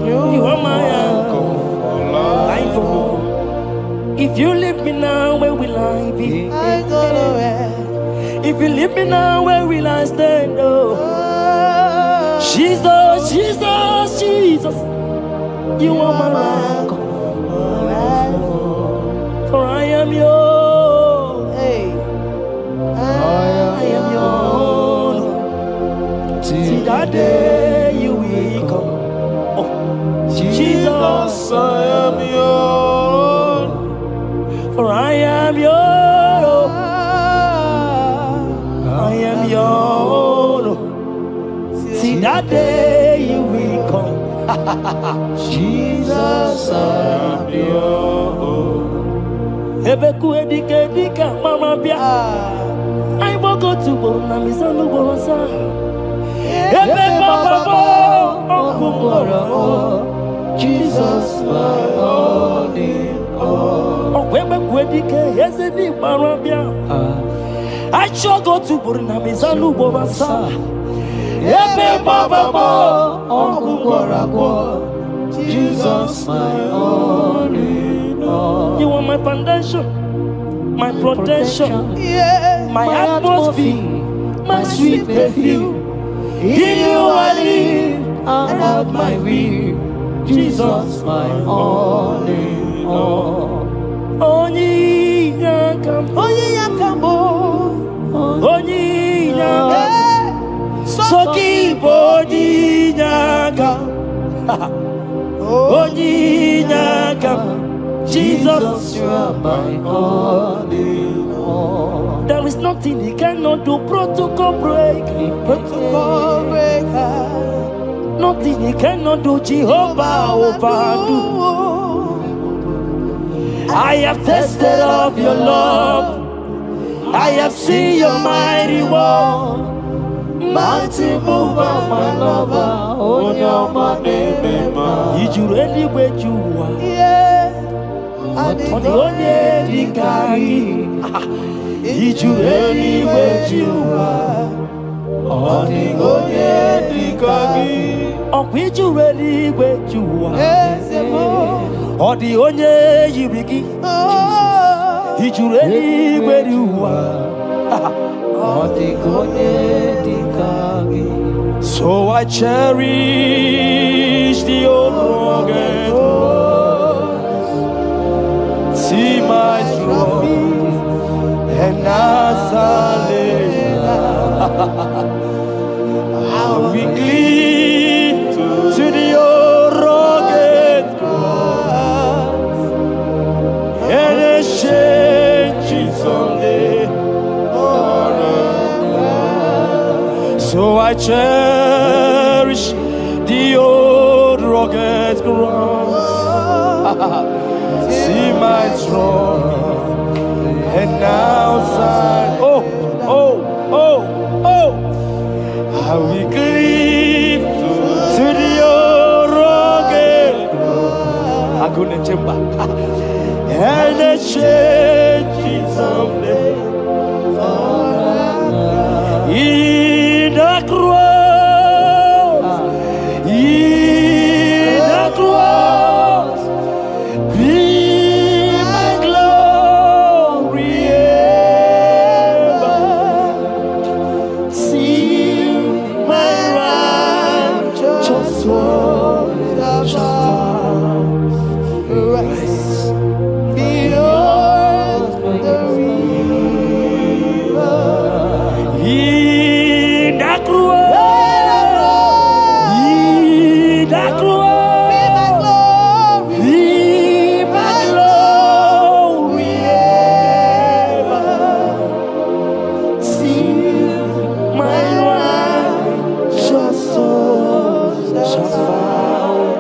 You are my anchor. Life, oh. If you leave me now, where will I be? I go nowhere. If you leave me now, where will I stand? Oh, Jesus, Jesus, Jesus. You are my anchor. For I am yours. Hey, I am yours. See that day you will come. Oh, Jesus, I am yours. for I am yours. I am yours. See that day you will come. Jesus, I am yours. Ebeku edike dika mama bia. I won't go to Borna Misanu Borosa. Ebe Baba Jesus, my only all. Oh, Ebeku edike Yezedi Marabia. I shall go to Borna Misanu Borosa. Ebe Baba Jesus, my only all. You are my foundation, my protection, Yeah, my atmosphere, my sweet perfume. In you I live and have my will. Jesus, my only all. Only Yakam, only Yakamo. only Yakam, Soki Bodi Yakam, only Yakam. Jesus, you are my only all. there is nothing he cannot do. Protocol break, Protocol breaker. nothing he cannot do. Jehovah overdo. I have tasted of your love. I have seen your mighty work, mighty mover, my lover. Oh, your name, did you really wait you are? Yeah. On the only Dikari, did you really wait you are? On the only Dikari, oh, did you really wait you are? On the only you begin, did you really wait you are? So I cherish the old rugged road. See my trophy and as I lay I will cling to the old rugged cross and exchange it someday. So I cherish the old rugged cross. See my throne, and now oh, I will cleave to the old rugged cross. I couldn't chamber, and I change it someday. In the cross, be my glory ever. See my righteous soul rise beyond the river. In the cross, be my glory ever. See my righteous soul shall find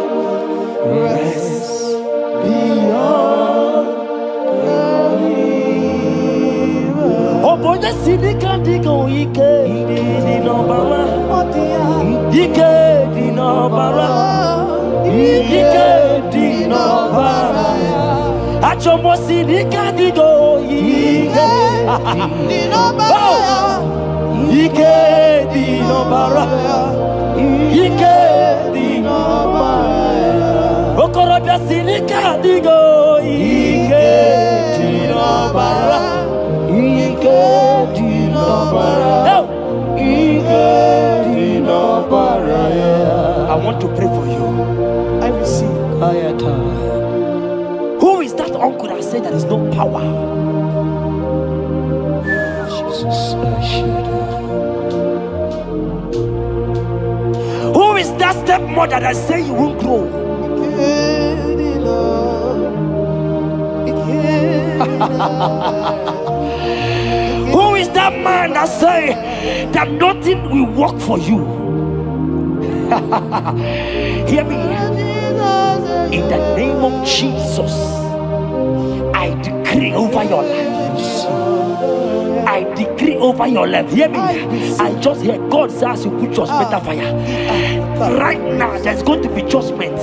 rest beyond the river. Oh, boy, the city can't go. Ike di no bara. Ike di no bara. Ike di no bara. Achomo city can't go. Ike di no bara. Ike di no bara. Ike di no bara. Okorobia city can't go. Ike di no bara. Ike di no bara. I want to pray for you. I receive. Who is that uncle that said there is no power? Jesus, who is that stepmother that said you won't grow? Who is that man that say that nothing will work for you? Hear me. In the name of Jesus, I decree over your lives. I decree over your life. Hear me. I just hear God says you put your better fire. Right now, there's going to be judgment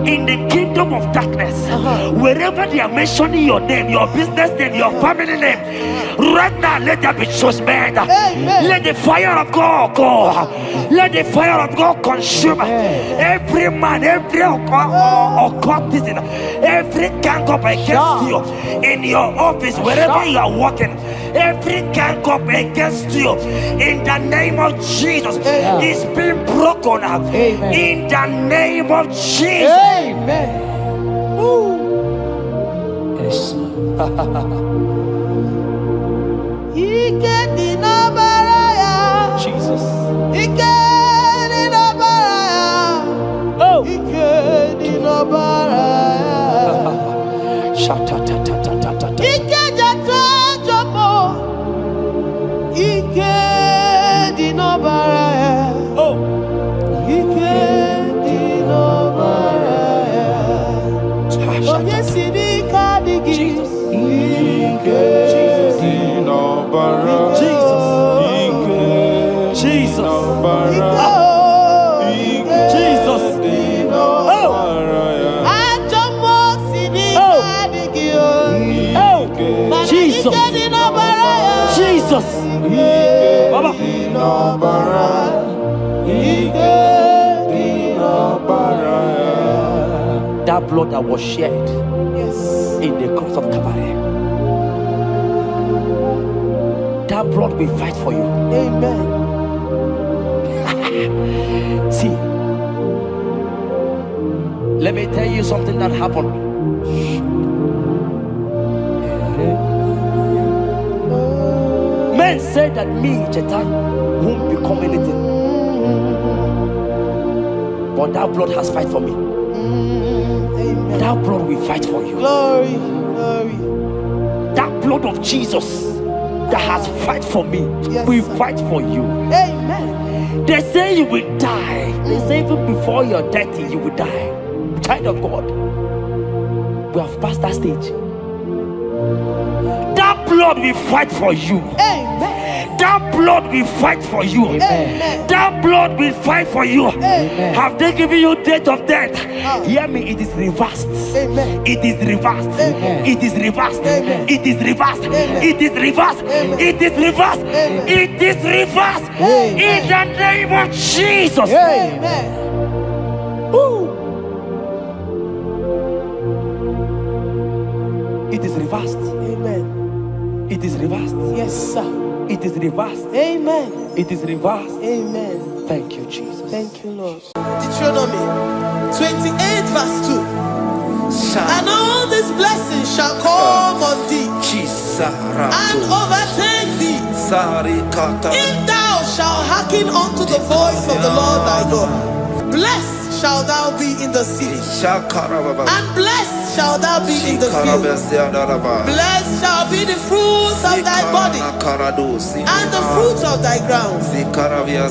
in the kingdom of darkness. Wherever they are mentioning your name, your business name, your family name, right now, let there be judgment. Let the fire of God go. Let the fire of God consume every man, every occultism, every gang up against you in your office, wherever you are working. Every gang up against you in the name of Jesus is being broken up. In the name of Jesus. Amen. Yes. Jesus. Oh. Jesus. Jesus. Jesus. Jesus. Jesus. Baba. That blood that was shed in the cross of Calvary, that blood will fight for you. Amen. See, let me tell you something that happened. Men say that me, Jetta, won't become anything, but that blood has fight for me. Amen. That blood will fight for you. Glory, glory. That blood of Jesus that has fight for me will fight for you. Amen. They say you will die. They say even before you're 30, you will die. Child of God, we have passed that stage. That blood will fight for you. Amen. That blood will fight for you. Amen. That blood will fight for you. Amen. Have they given you date of death? Hear me, it is reversed. Amen. It is reversed. Amen. It is reversed. Amen. It is reversed. Amen. It is reversed. Amen. It is reversed. Amen. It is reversed. Amen. In the name of Jesus. Amen. Ooh. It is reversed. Amen. It is reversed. Yes, sir. It is reversed. Amen. It is reversed. Amen. Thank you, Jesus. Thank you, Lord. Deuteronomy 28 verse 2. And all these blessings shall come on thee and overtake thee if thou shalt hearken unto the voice of the Lord thy God. Blessed shalt thou be in the city, and blessed shalt thou be in the field. Blessed shall be the fruit of thy body, and the fruit of thy ground.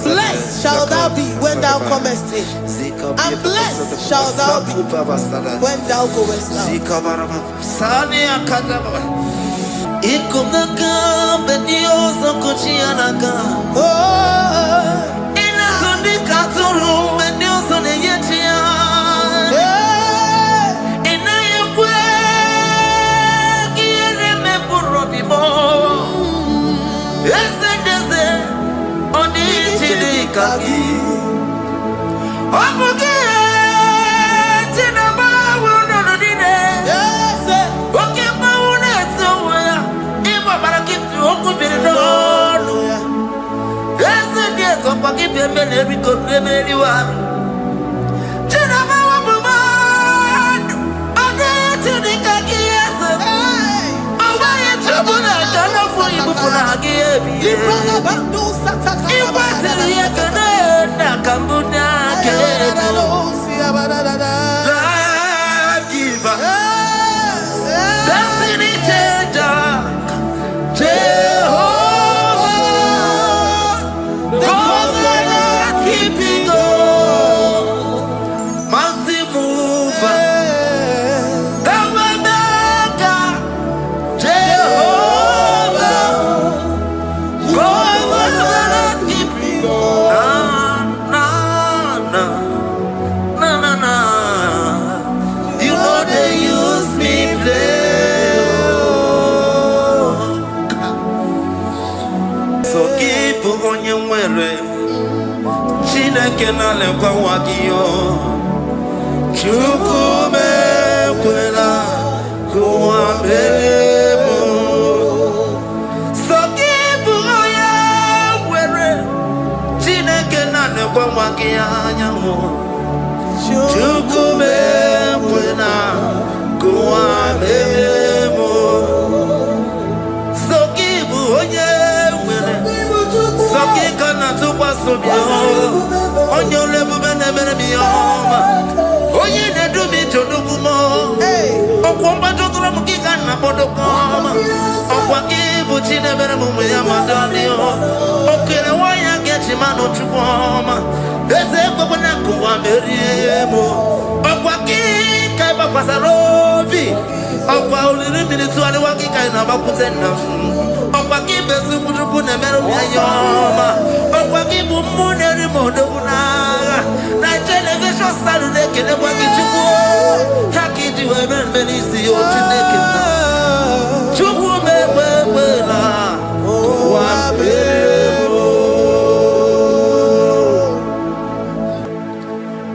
Blessed shalt thou be when thou comest in, and blessed shalt thou be when thou goest out.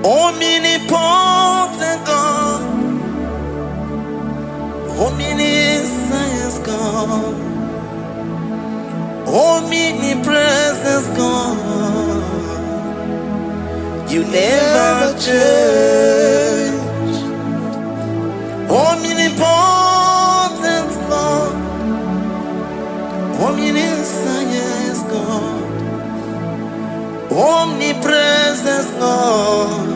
Omnipotent God, omniscience God, omnipresence God, you never change. Omnipotent God, omniscience God, omnipresence God,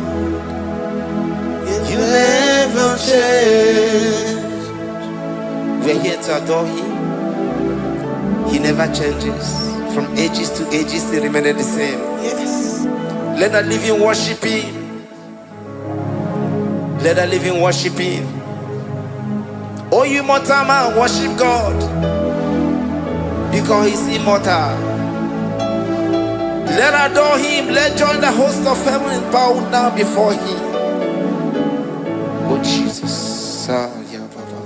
you never change. We're here to adore Him. He never changes. From ages to ages, He remains the same. Yes. Let that living worship Him. Let that living worship Him. Oh, you mortal man, worship God, because He's immortal. Let adore Him. Let join the host of heaven and bow down before Him. Oh Jesus, yeah, Baba.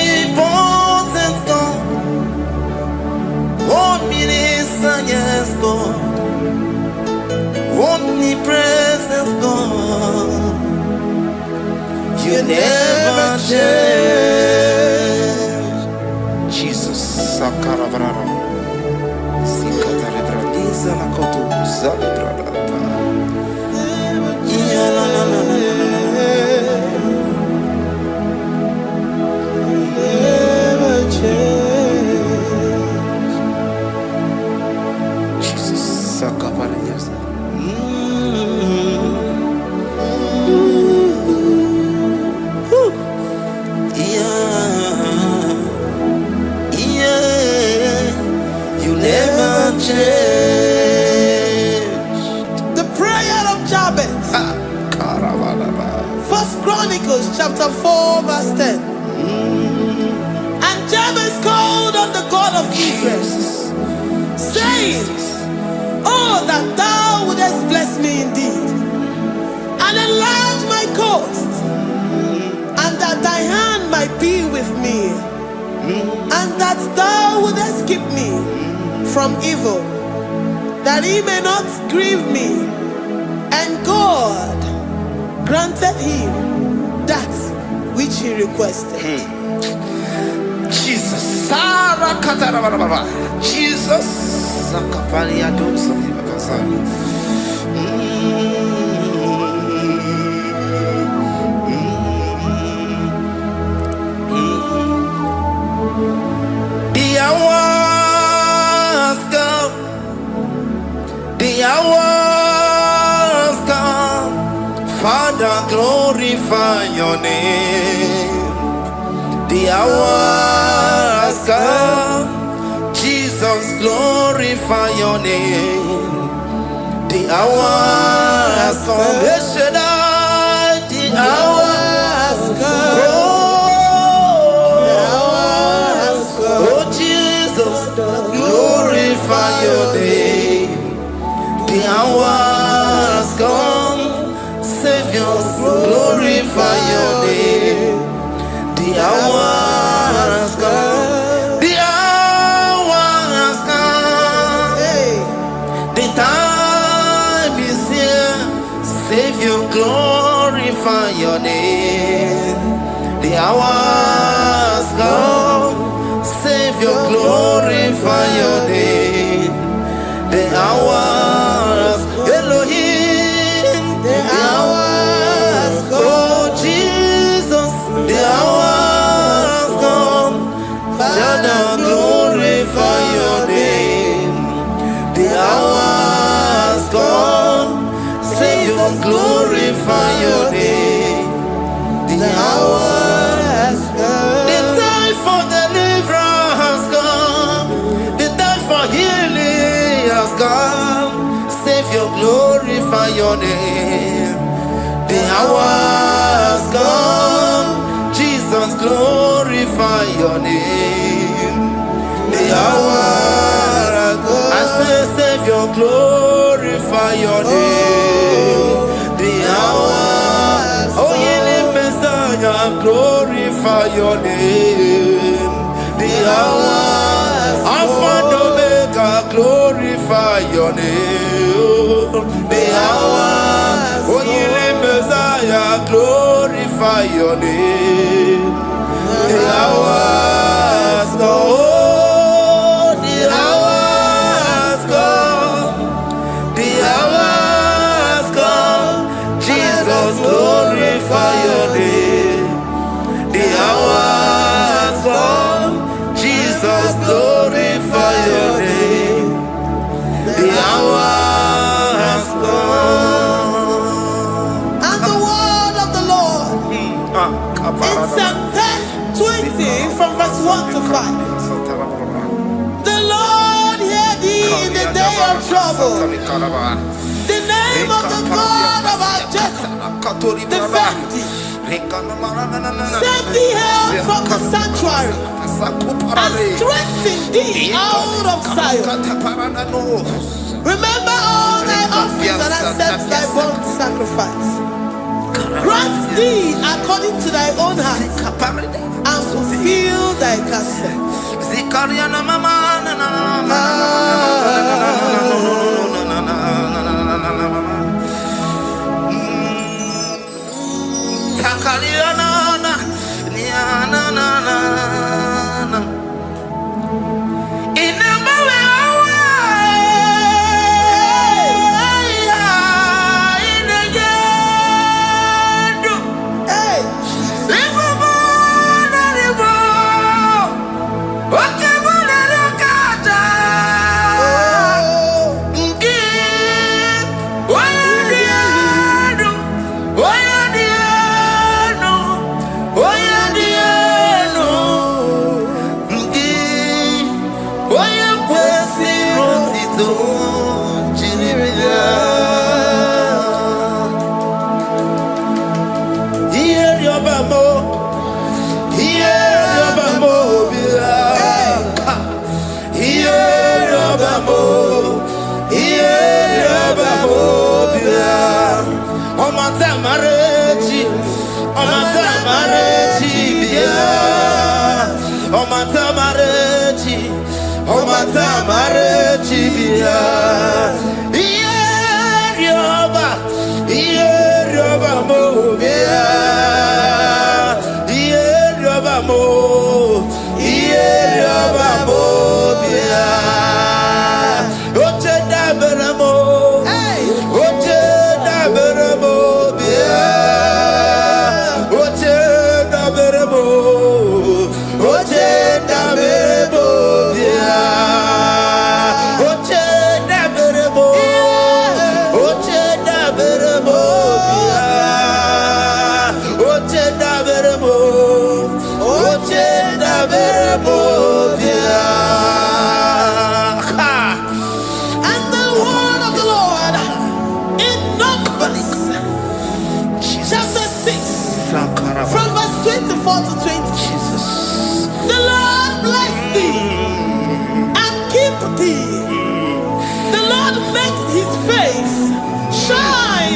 Omnipotent God, omniscience God, omnipresence God, you never change. Jesus, Sakarabrara. First Chronicles chapter 4 verse 10. And Jabez called on the God of Israel, saying, oh, that thou wouldest bless me indeed, and enlarge my coast, and that thy hand might be with me, and that thou wouldest keep me from evil, that he may not grieve me. And God granted him that which he requested. Jesus. Jesus. The hours come. The hours come. Father, glorify your name. The hours come. Jesus, glorify your name. The hours come. The hours come. Oh, Jesus, glorify your name. The hours come. Savior, glorify your name. The hours come. The hours come. The time is here. Savior, glorify your name. The hours come. Savior, glorify your name. The hours, Elohim. The hours come. Oh Jesus, the hours come. Father, glorify your name. The hours come. Savior, glorify your name. The hours come. The time for deliverance has come. The time for healing has come. Savior, glorify your name. hour has come. Jesus, glorify your name. The hour has come. I say, Savior, glorify your name. The hour, oh, ye Messiah, glorify your name. The hour, Alpha and Omega, glorify your name. The hour, oh, ye Messiah, glorify your name. The hour has come. The hour has come. The hour has come. Jesus, glorify your name. The hour has come. Jesus, glorify your name. The hour has come. And the word of the Lord in Psalm 20 from verse 1 to 5. The Lord hear thee in the day of trouble. The name of the God of our Jacob defend thee. Send thee help from the sanctuary and strengthen thee out of Zion. Remember all thy offerings and accept thy burnt sacrifice. Grant thee according to thy own heart and fulfill thy counsel.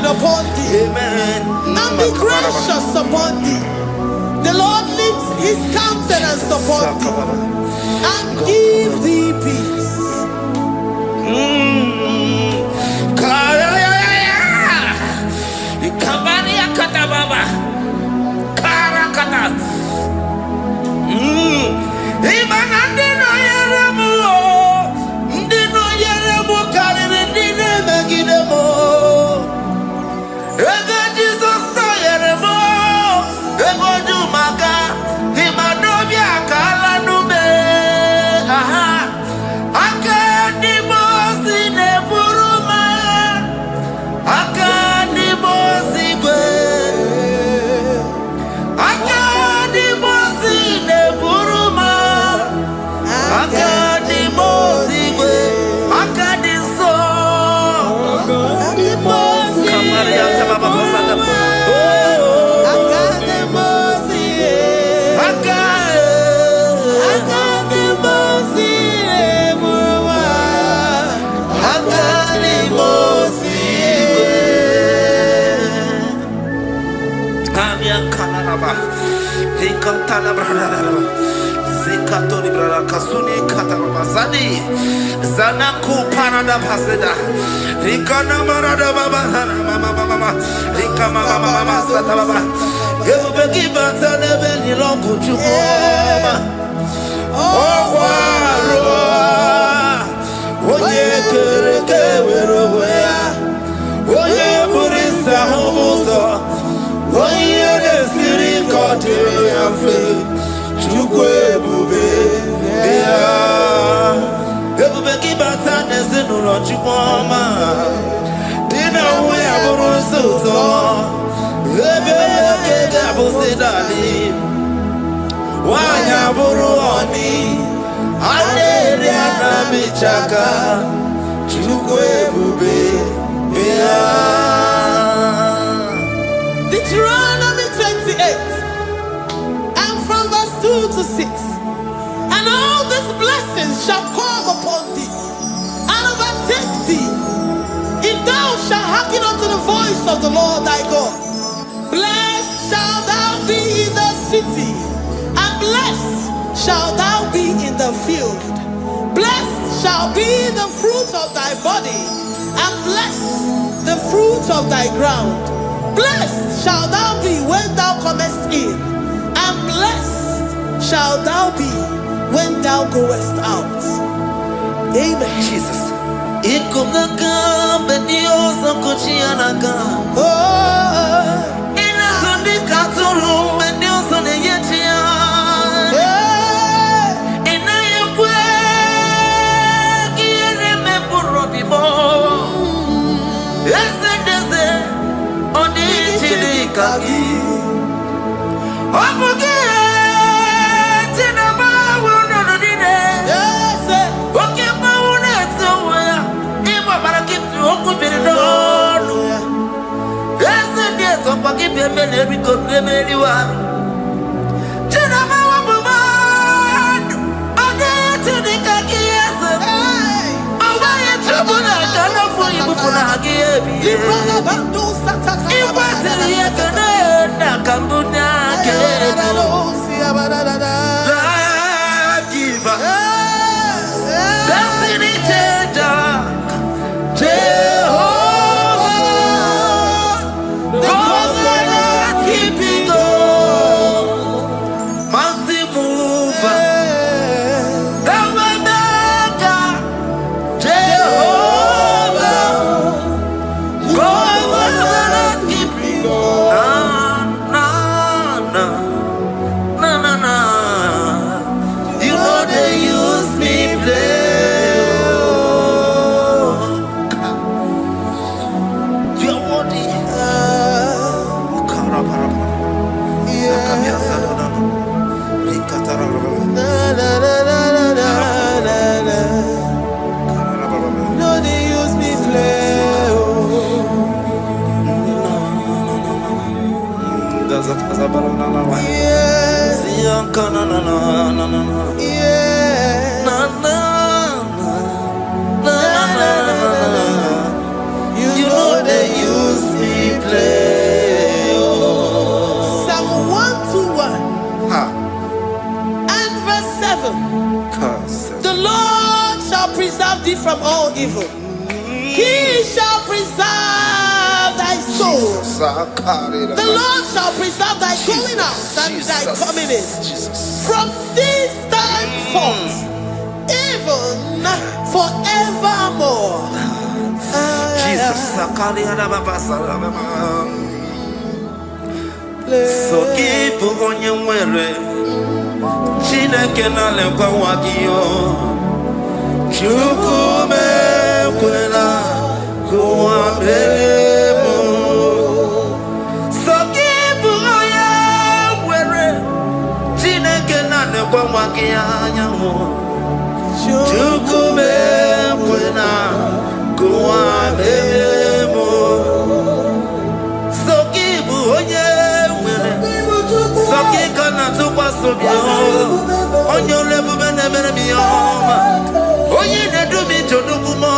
Upon thee, amen, and be gracious upon thee. The Lord lifts his countenance upon thee and give thee peace. I can't Zekatori brala kasuni kataba zani zanaku parada paseda rikana marada baba mama rikama mama sata baba yebeki batane beni longu chukoma okwaro oye kereke weroya oye burisa homuzo oye desiri kotiro yafe chukwe bube ya ebube kibata nezinulo chukwoma dina uya burusuzo ebe kege abusidali wanya buru oni aneri anamichaka chukwe bube ya Deuteronomy 28 and from verse 2 to 6. And all these blessings shall come upon thee and overtake thee if thou shalt hearken unto the voice of the Lord thy God. Blessed shalt thou be in the city, and blessed shalt thou be in the field. Blessed shall be the fruit of thy body, and blessed the fruit of thy ground. Blessed shalt thou be when thou comest in, and blessed shalt thou be when thou goest out. Amen. Jesus. From all evil, he shall preserve thy soul. The Lord shall preserve thy going out and thy coming in from this time forth, even forevermore. Jesus, so keep on your way. Chineke na lekwa wakio. Chukume kwela kuambemo Sokibu oya were Chineke na nekwa wakia nyamo Chukume kwela kuambemo Sokibu oya were Sokika na tukwa sobio Onyo lebu bene bene biyoma Oye ne do mi jodugumo.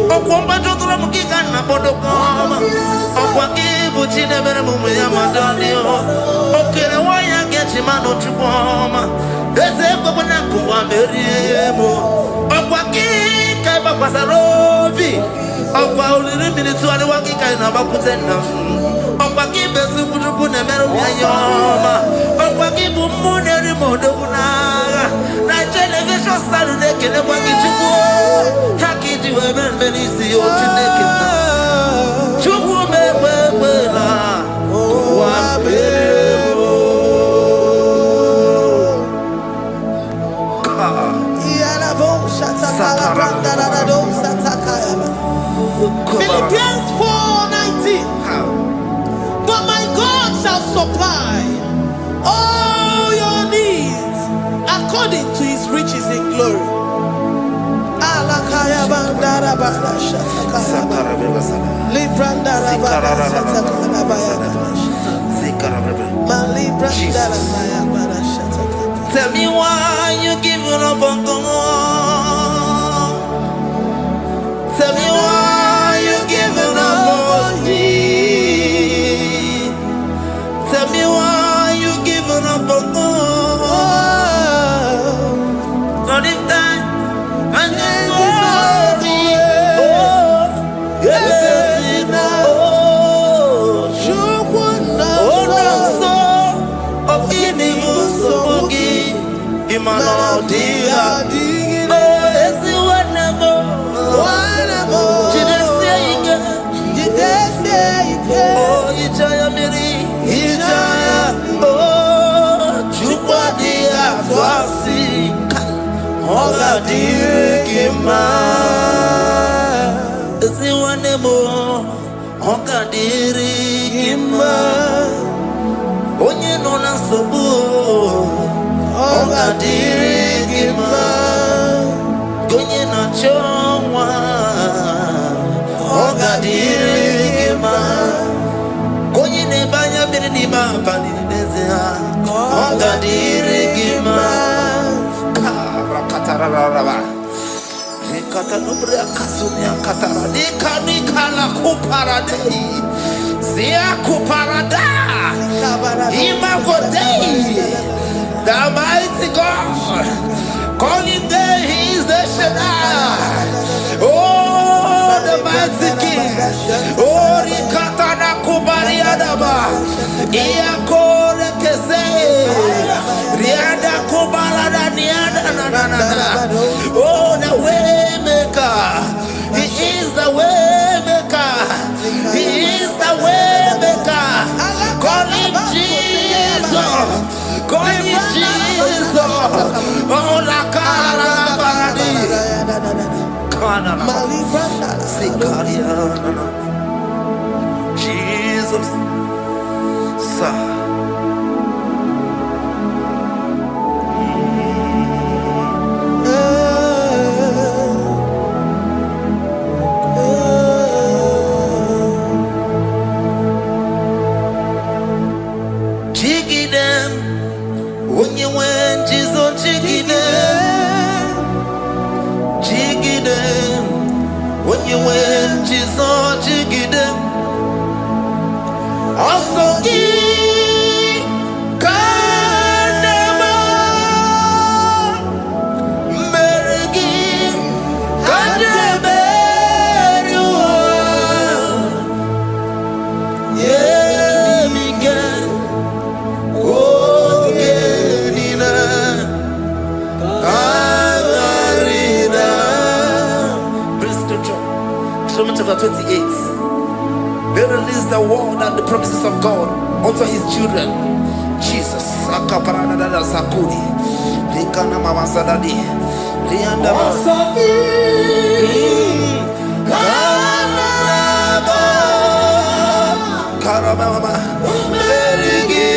Okwomba jodura mukika na bodokoma. Okwa Puchine Beremumu Yamadani. Okay, why I get him out of Chupoma? There's a Bobonaku, I'm very able. Okwaki, Kaiba Pasarobi. Okwa only minutes to Waki Kaina Bakutena. Okwaki Besuku Nemeroma. Okwaki Bumuneri Modona. Nigeria Saturday can never get to go. Haki to heaven, Benisi or Chinekina. Chuku Mebela. Oh, Philippians 4:19. But my God shall supply all your needs according to his riches in glory. Tell me why you giving up on God. Tell me why you giving up on me. Tell me why you giving up on God. Not if time and then glory. Oh, yes, oh, of Inimusugi, Imanodia. Oga dirigima, si wanemo. Oga dirigima, onye nona sobu. Oga dirigima, onye na chomwa. Oga dirigima, onye ne banya birinima pani nezea. Oga dirigima. Katanubria Kasunia Katara, Nikala Kuparadei, Zia Kuparada, Imagodei, the mighty God, calling there, he is the Shaddai, oh, the mighty King, oh, Rikatana Kubariadaba, Iakore Kese, Riada Kubalada Niada, oh, the way maker, he is the way maker, he is the way maker. Call him Jesus, call him Jesus. Oh, la cara baradi, kana sikaria, Jesus, sa. When you went, Jesus, jigide. Also, Kanema, Merigi, Kanema, yeah, Miguel, oh, Genina, Agarina. Chapter 28. They released the word and the promises of God unto his children. Jesus. Akaparada Sakudi. Rikana Mama Sadadi. Rianda Karabama. Merigi.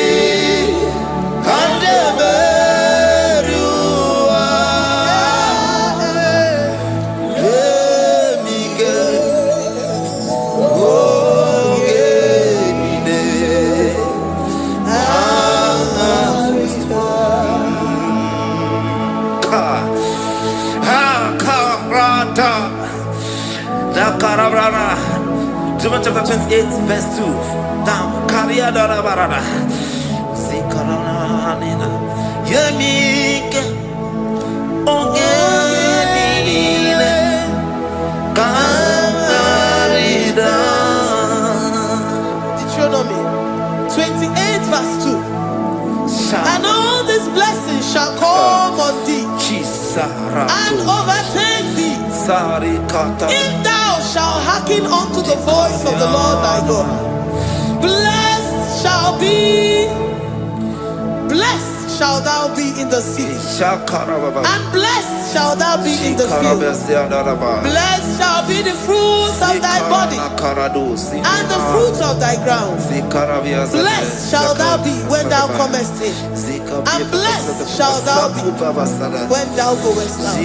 Deuteronomy chapter 28, verse 2. Down. Karia dara barada. Zikarana nina. Yemike. Ongenile. Kangarida. Deuteronomy 28, verse 2. And all these blessings shall come on thee and overtake thee if thou shalt hearken unto the voice of the Lord thy God. Blessed shall thou be in the city, and blessed shall thou be in the field. Blessed shall be the fruits of thy body and the fruits of thy ground. Blessed shall thou be when thou comest in, and blessed shall thou be when thou goest out.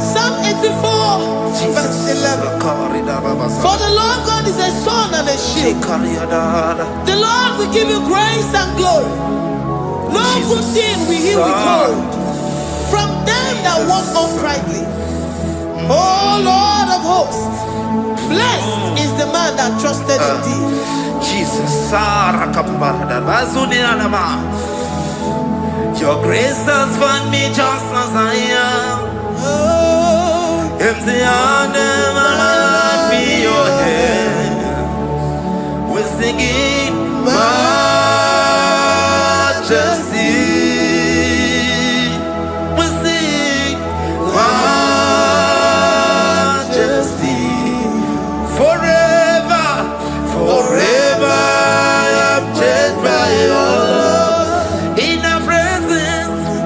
Psalm 84, verse 11. For the Lord God is a sun and a shield. The Lord will give you grace and glory. No good thing will he withhold from them that walk uprightly. O Lord of hosts, blessed is the man that trusted in thee. Jesus, your grace has found me just as I am. Empty handed, I feel your hand. We're singing majesty. We sing majesty. Forever, forever, I'm changed by your love.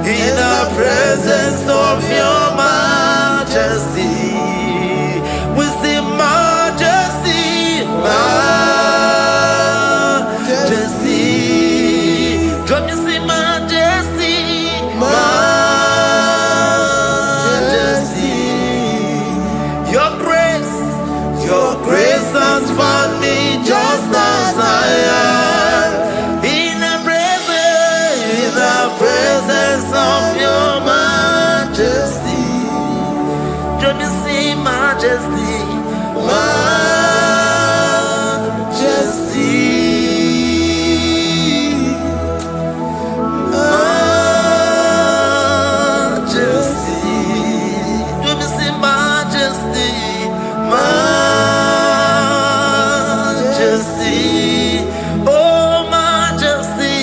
In the presence of your majesty, we see majesty, majesty. Don't you see majesty, majesty? Your grace has found me just as I am. In the presence of your majesty, don't you see majesty, majesty, majesty, don't you see majesty, majesty, oh majesty.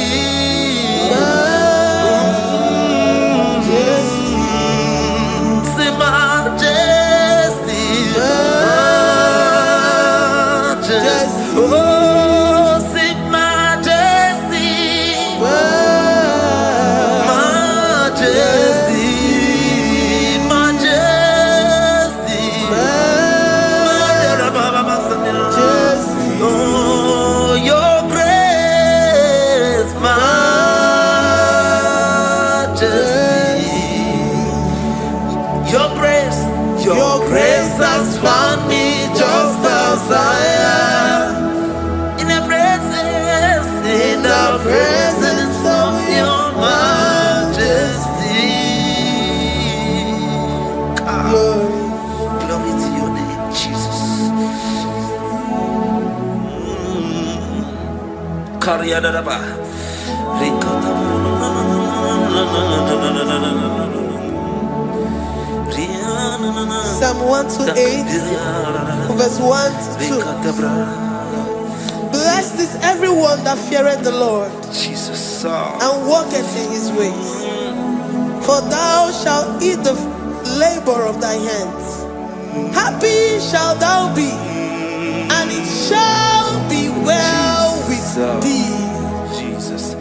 grace has found me just as I am. In the presence of your majesty. Glory to your name, Jesus. Psalm 128, verse 1 to 2. Blessed is everyone that feareth the Lord, Jesus, and walketh in his ways. For thou shalt eat the labor of thy hands. Happy shalt thou be, and it shall be well with thee. Jesus.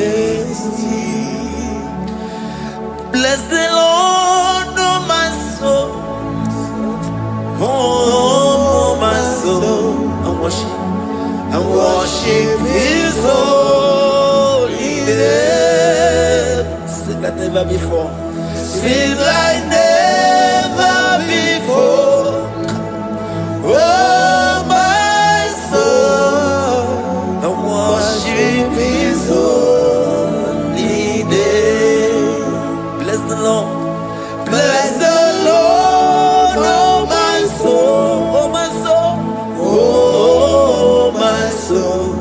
Majesty. Bless the Lord, oh my soul. Oh, my soul. And worship his holy name. Sing like never before. Sing like never before. Oh, my soul. And worship his holy name. Bless the Lord. Bless the Lord, oh my soul, oh my soul, oh my soul.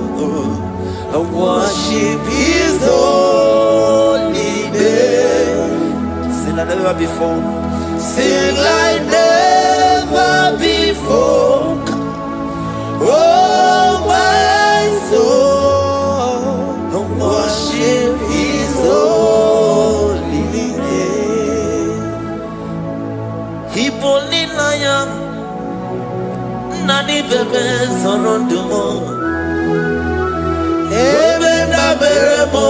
I worship his holy name. Sing like never before. Sing like never before. Oh my soul, I worship his holy name. Hipoli nayam nani bebe sorondumo ebe na beremo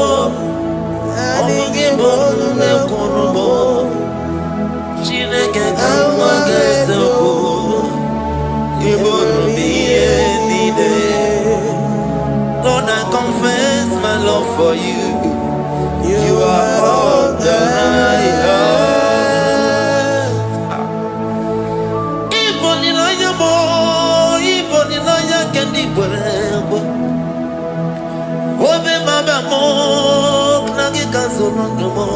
omugi bolu ne kurumo Chineke kama gesoko ibonu miye nide. Lord, I confess my love for you. You are all that I have. Obe maba mo knagi kazono mo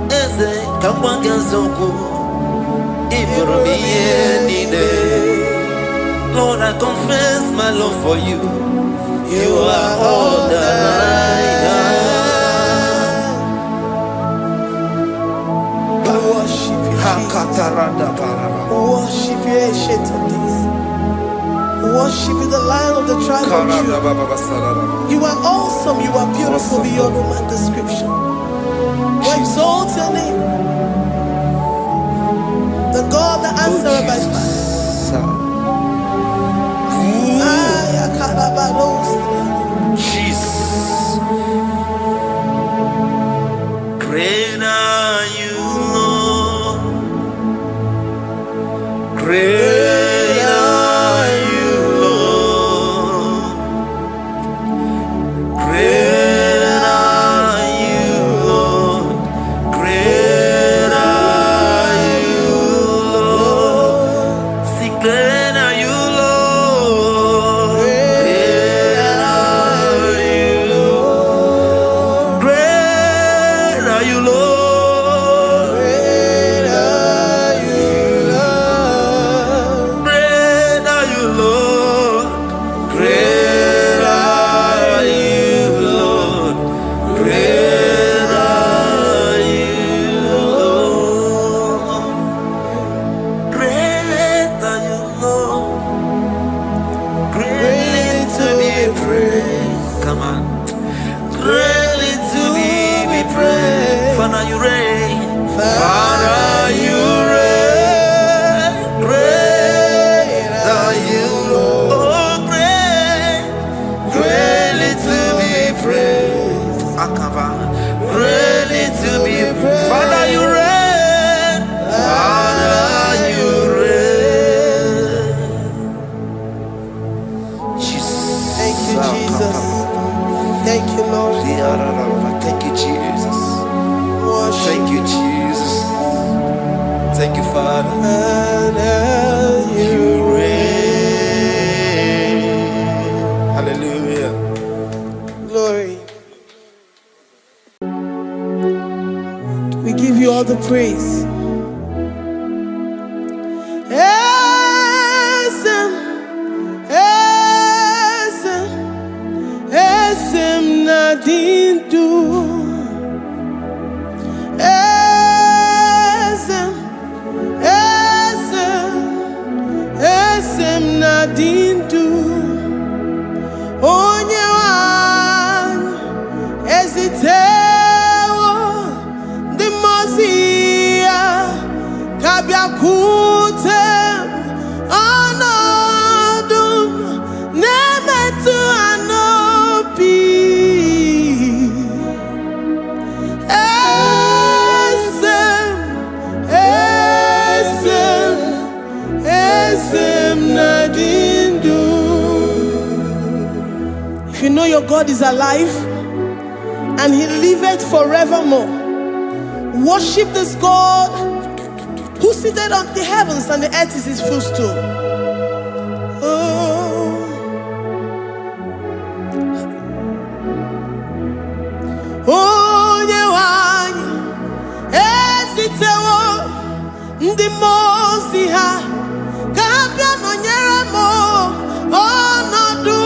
eze kamwa gazoko ibromiye nide. Lord, I confess my love for you. You are all that I have. Worship you, Jesus. Worship you, ancient of days. Worship you, the Lion of the tribe of Judah. You are awesome, you are beautiful beyond human description. We exalt your name, the God that answered by fire. Jesus. Great are you, Lord. Great are you, Lord. Great are you, Lord. Great are you, Lord. Sing, great are you, Lord. Great are you, Lord. Great are you, Lord. Great are you, Lord. all the praise. Esem nadindu. Esem nadindu. Onye wan ezitewo di mozia kabia kutem anadum nemetu anopi. Esem nadindu. If you know your God is alive and he liveth forevermore, worship this God who seated on the heavens and the earth is his footstool. Onye wanyi ezitewo ndi mozi ha kabia nonyere mo onodu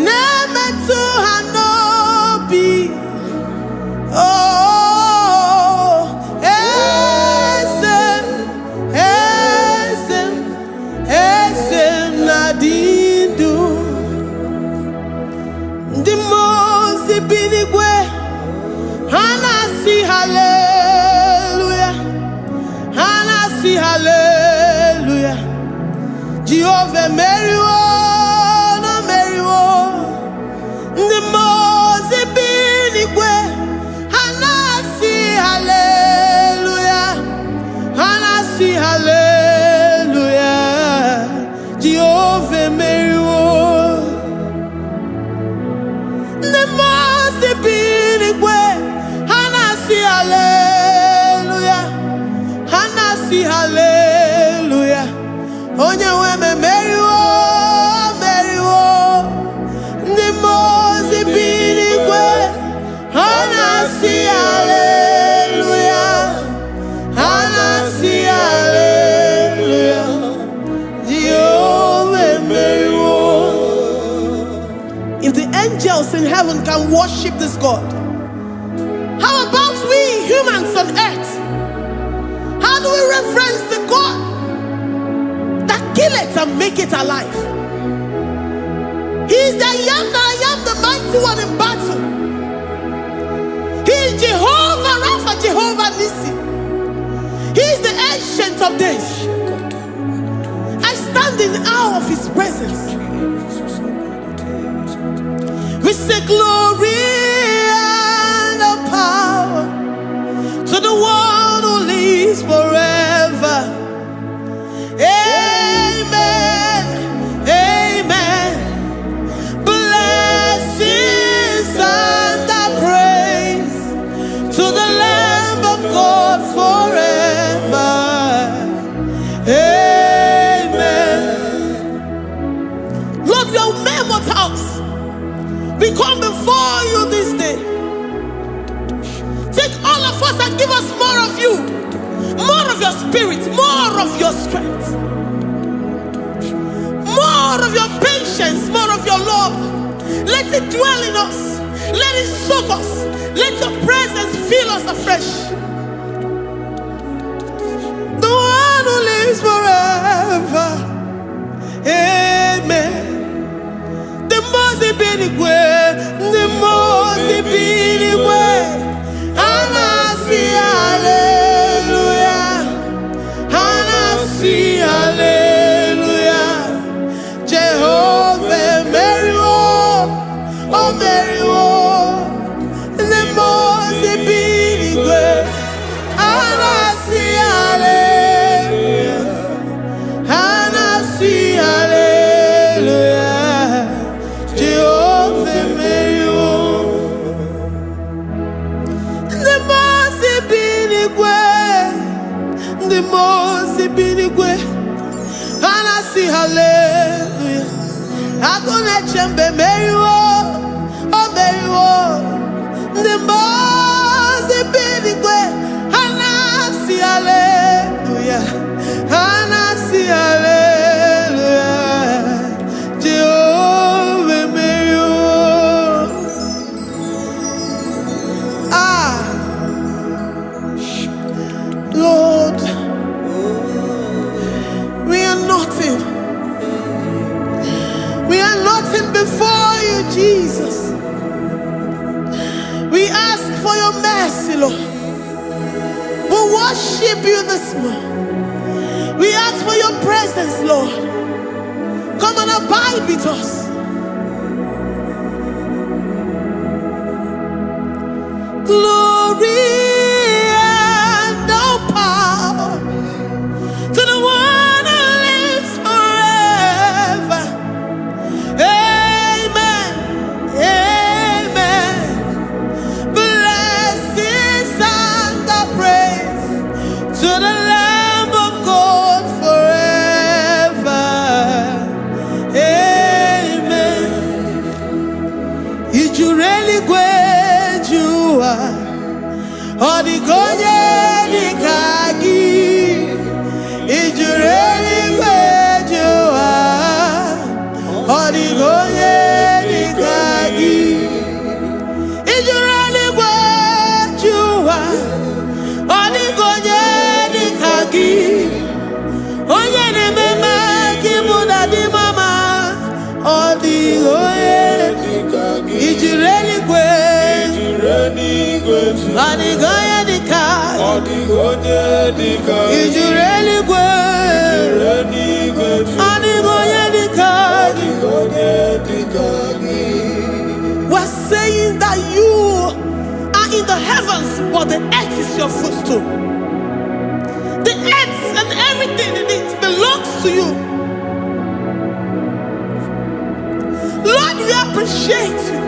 nemetu hanobi. Esem nadindu. Ndi mozi binigwe hanasi hallelujah, hanasi hallelujah. Jehovah meriwo no meriwo. Ndi mozi binigwe hanasi hallelujah, hanasi hallelujah. Jehovah meriwo. Ndi mozi binigwe hanasi hallelujah, hanasi hallelujah. Onye weme meriwo, meriwo. Ndi mozi binigwe hanasi hallelujah, hanasi hallelujah. Jehovah meriwo. If the angels in heaven can worship this God, how about we humans on earth? How do we reference the God that kill it and make it alive? He is the I am, the mighty one in battle. He is Jehovah Rapha, Jehovah Nissi. He is the ancient of days. I stand in awe of his presence. We say glory and the power to the one who lives forever. Amen, amen. Blessings and the praise to the Lamb of God forever. Amen. Lord, your mammoth house, we come before you this day. Take all of us and give us more of you, more of your spirit, more of your strength, more of your patience, more of your love. Let it dwell in us. Let it soak us. Let your presence fill us afresh. The one who lives forever. Amen. The most binigwe, the most binigwe. Hanasi hallelujah, hanasi hallelujah. Jehovah meriwo, oh meriwo. The most binigwe, hanasi hallelujah, hanasi hallelujah. Jehovah meriwo. The most binigwe, the most binigwe. Hanasi hallelujah. Agone chembe meriwo, oh meriwo. The most binigwe, hanasi Jesus. We ask for your mercy, Lord. We worship you this morning. We ask for your presence, Lord. Come and abide with us. Glory and all power to the one who lives forever. Amen. Amen. Blessings and the praise to the Lamb of God forever. Amen. Did you really go? Odigonye dikagi, ijureli kwejuwa. Odigonye dikagi, ijureli kwejuwa. Odigonye dikagi, onye ne mema kimuda di mama. Odigonye dikagi, ijureli kwejuwa. Odigonye dikagi, ijureli kwejuwa. Odigonye dikagi. We're saying that you are in the heavens, but the earth is your footstool. The earth and everything in it belongs to you. Lord, we appreciate you.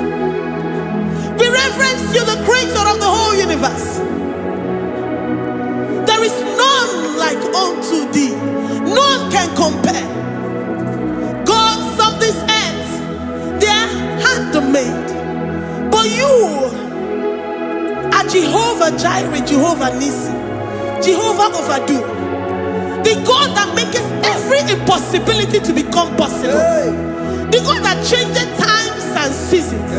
We reverence you, the creator of the whole universe. There is none like unto thee. None can compare. Gods of this earth, they are handmade. But you are Jehovah Jireh, Jehovah Nissi, Jehovah Overdo. The God that makes every impossibility to become possible. The God that changes times and seasons.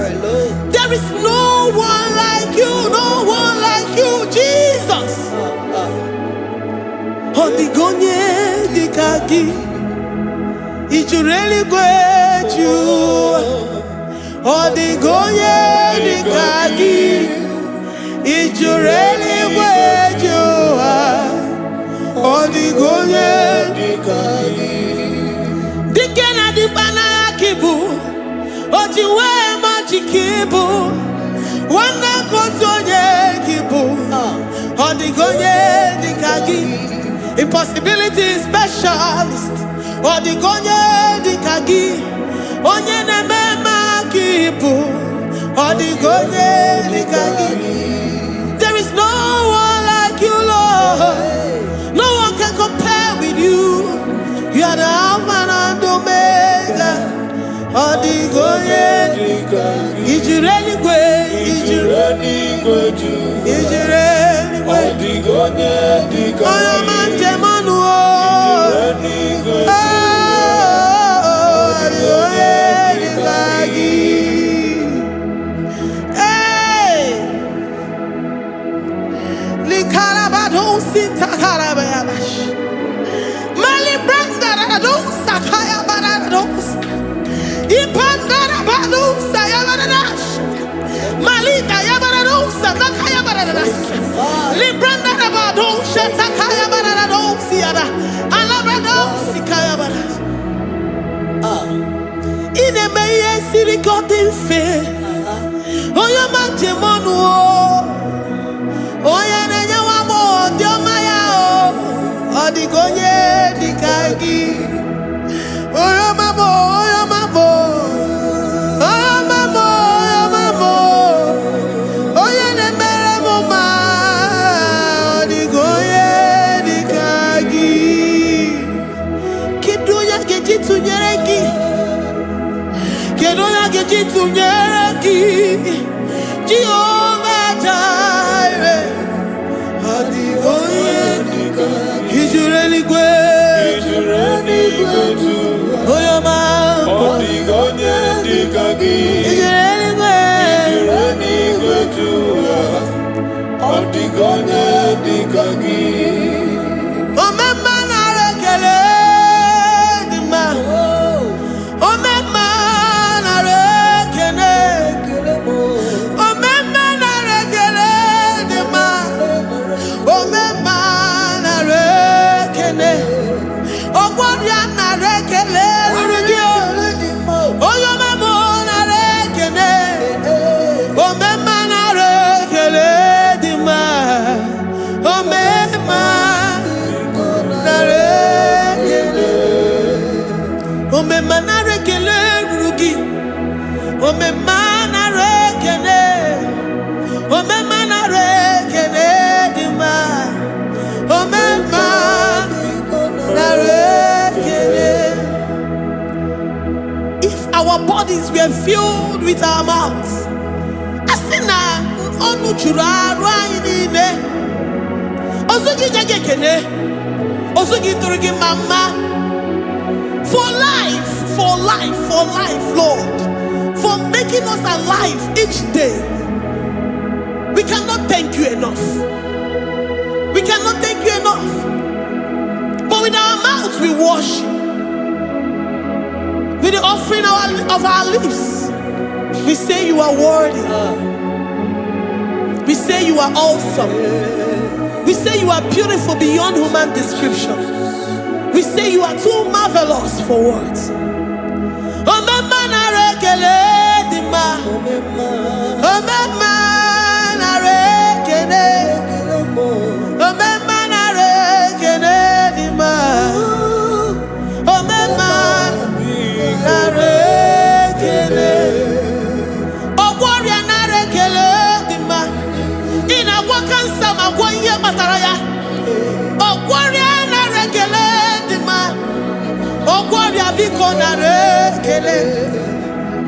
There is no one like you, no one like you, Jesus. Odigonye dikagi, ijureli kwejuwa. Odigonye dikagi, ijureli kwejuwa. Odigonye dikagi. Dikena dipana kibu, ojiwe majikibu. Wana kotonye kibu, odigonye dikagi. Impossibility specialist, odigonye dikagi. Onye nemema kibu, odigonye dikagi. There is no one like you, Lord. No one can compare with you. You are the Alpha and Omega. Odigonye dikagi. Ijureli kwe, ijureli kwe, ijureli kwe. Odigonye dikagi. Oyo manje manu o. Ijureli kwe. Odigonye dikagi. Hey. Likarabado sitakarabayabash. Malibranda radosa kaya baradosa. Ipandara badosa yabaradosa. Malika yabaradosa takaya baradosa. Libranda rabadosa takaya baradosa yada. Alabradosa kaya baradosa. Ine meye sirikotin fe. Oya manje monu o. Oya nenya wamo diomaya o. Odigonye dikagi. Oya mamo, oya mamo. Oya mamo, oya mamo. Oya nemere moma. Odigonye dikagi. Kidunya gejitu nyereki. Kidunya gejitu nyereki. Jehovah Jireh. Odigonye dikagi. Ijureli kwe. Oya mamo. Odigonye dikagi. Ijureli kwe. Odigonye dikagi. Omema na rekele dima. Omema na rekele. If our bodies were filled with our mouths, asina onu chura rainine osugi jagekene osugi turugi mama for life, Lord, for making us alive each day. We cannot thank you enough. We cannot thank you enough. But with our mouths we worship. With the offering of our lips, we say you are worthy. We say you are awesome. We say you are beautiful beyond human description. We say you are too marvelous for words.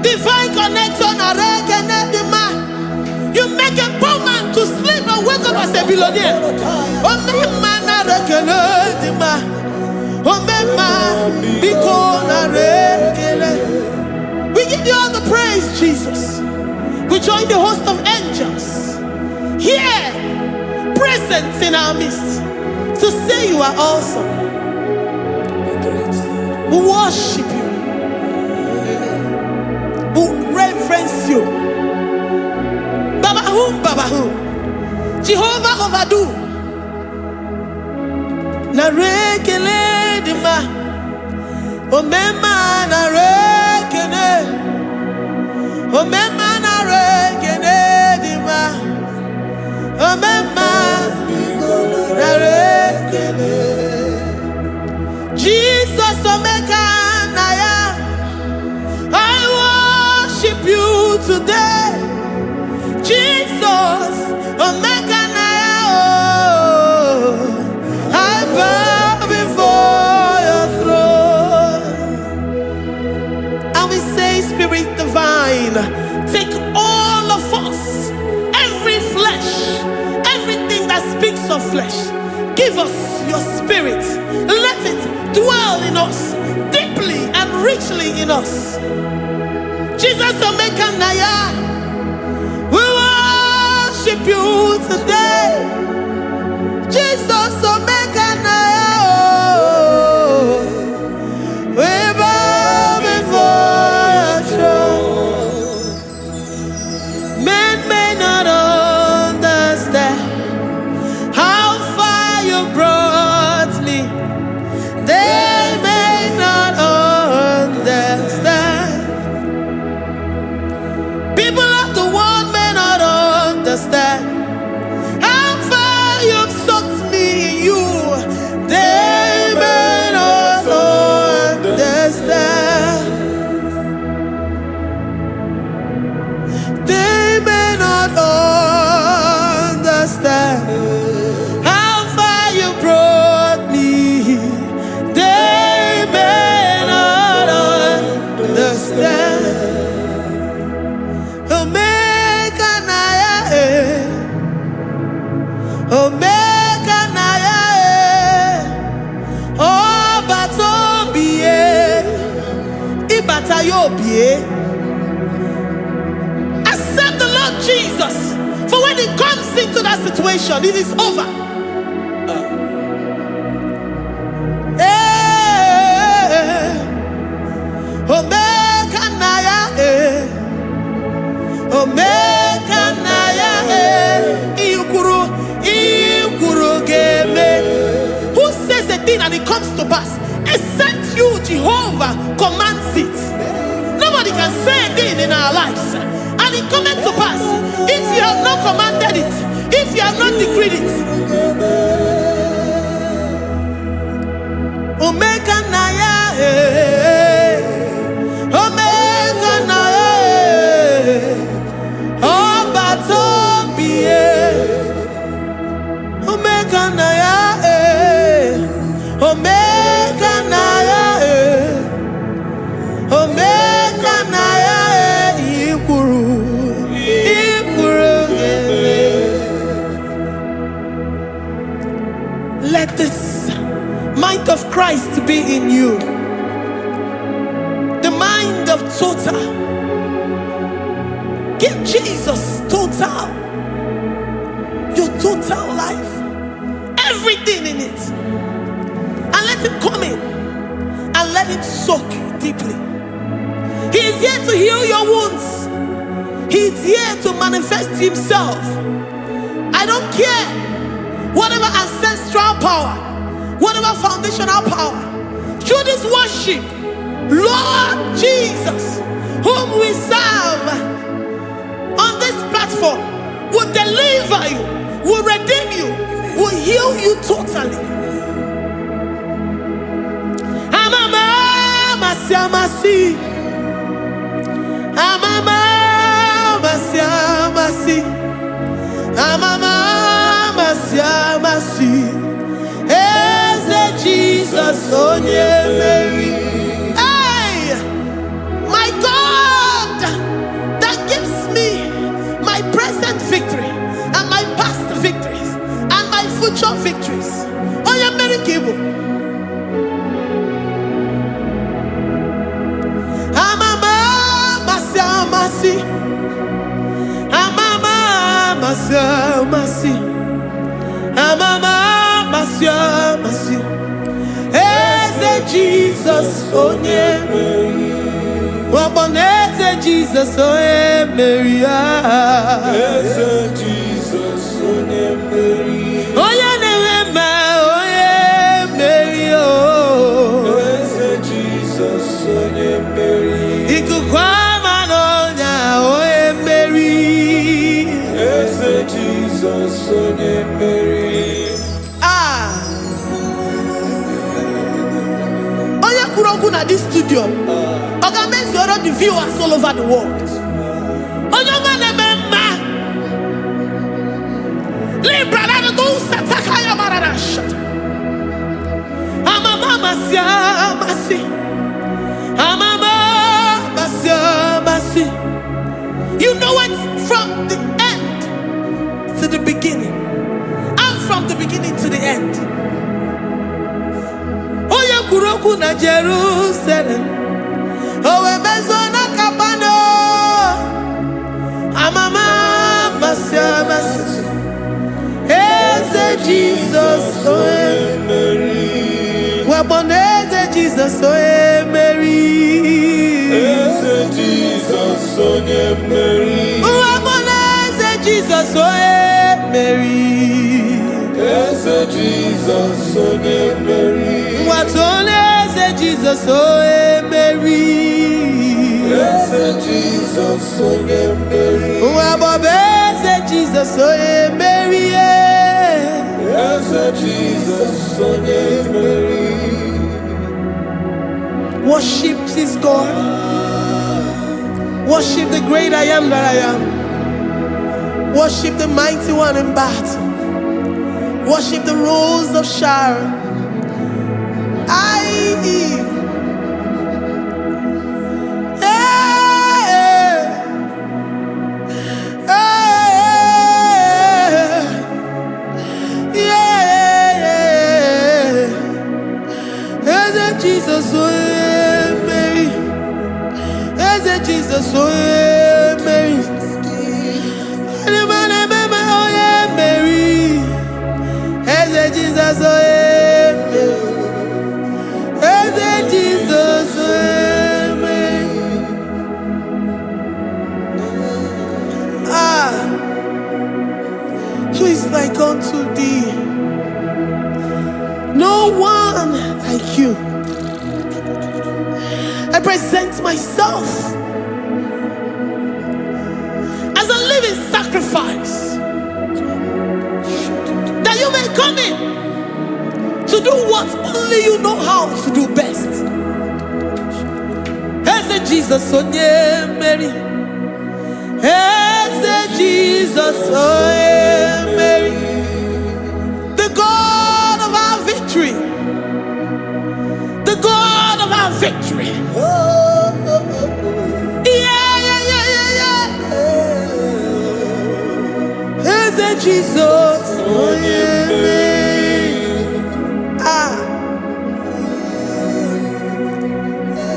Divine connection. You make a poor man to sleep and wake up as a billionaire. We give you all the praise, Jesus. We join the host of angels here, present in our midst, to say you are awesome. We worship you. We reverence you. Babahum. Jehovah overdo. Narekele dima. Omema narekele. Omema narekele dima. Omema narekele. Jesus omeka naya. I worship you today. Jesus, omeka naya. I bow before your throne. And we say, Spirit divine, take all of us, every flesh, everything that speaks of flesh. Give us your spirit. Let it dwell in us, deeply and richly in us. Jesus, omeka naya. We worship you today. Jesus, omeka naya. We bow before your throne. Men may not understand how far you brought me. They may not understand. People of the world may not understand how far you've sucked me in you. They may not understand. They may not understand how far you brought me. They may not understand. Omeka naya, omeka naya, obatobie, ibatayobie. Accept the Lord Jesus, for when He comes into that situation, it is over. Omeka naya, omeka naya, iukuru ge. and it comes to pass. Except you, Jehovah, commands it. Nobody can say a thing in our lives and it cometh to pass. If you have not commanded it, if you have not decreed it. Omega Naya, Omega Naya, Omega Naya, Omega Naya, Omega Naya, Ikuru, let this mind of Christ be in you. The mind of total. Give Jesus total. Your total life. Everything in it. And let him come in. And let him soak deeply. He is here to heal your wounds. He is here to manifest himself. I don't care. Whatever ancestral power, whatever foundational power, through this worship, Lord Jesus, whom we serve on this platform, will deliver you, will redeem you, will heal you totally. Amama siamasi, amama siamasi, amama siamasi. Jesus, oh yeah, Mary. Hey, my God, that gives me my present victory and my past victories and my future victories. Oh yeah, Mary Igbo. Amama masi, amama masi, amama masi. Jesus, oh yeah, Mary. Waboneze Jesus, oh yeah, Mary. Jesus, oh yeah, Mary. Oh yeah, Mary. Oh, Jesus, oh yeah, Mary. Ikukwama no nya, oh yeah, Mary. Jesus, oh yeah, Mary. At this studio, organize the viewers all over the world. You know it from the end to the beginning, and from the beginning to the end. Kuroku na Jerusalem, oh emezona kapano, amama masiamas, eze Jesus, oh Mary, waboneze Jesus, oh Mary, eze Jesus, oh Mary, waboneze Jesus, oh Mary, eze Jesus, oh Mary. What only say Jesus, oh Mary. Yes, Jesus, oh Mary. What say Jesus, oh Mary. Yes, Jesus, oh Mary. Worship this God. Worship the great I am that I am. Worship the mighty one in battle. Worship the rose of Sharon. Jesus, oh Mary, Jesus, oh Mary, Mary, Jesus, oh Jesus, who is like unto thee? No no one like you. I present myself as a living sacrifice, that you may come in to do what only you know how to do best. Eze Jesus, oh yeah, Mary. Eze Jesus, oh yeah, Mary. The God of our victory. The God of our victory. Eze Jesus, oh yeah, Mary.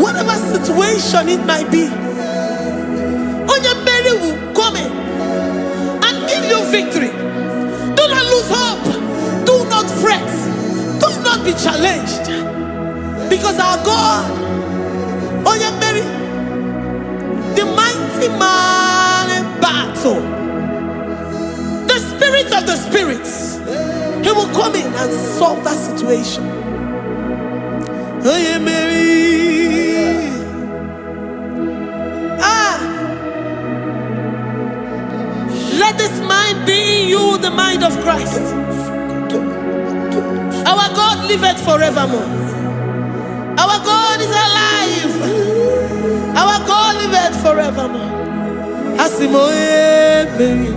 Whatever situation it might be, Onya Mary will come in and give you victory. Do not lose hope. Do not fret. Do not be challenged. Because our God, Onya Mary, the mighty man in battle, the spirit of the spirits, he will come in and solve that situation. Onya Mary. Let this mind be in you, the mind of Christ. Our God liveth forevermore. Our God is alive. Our God liveth forevermore. Asimoye Mary.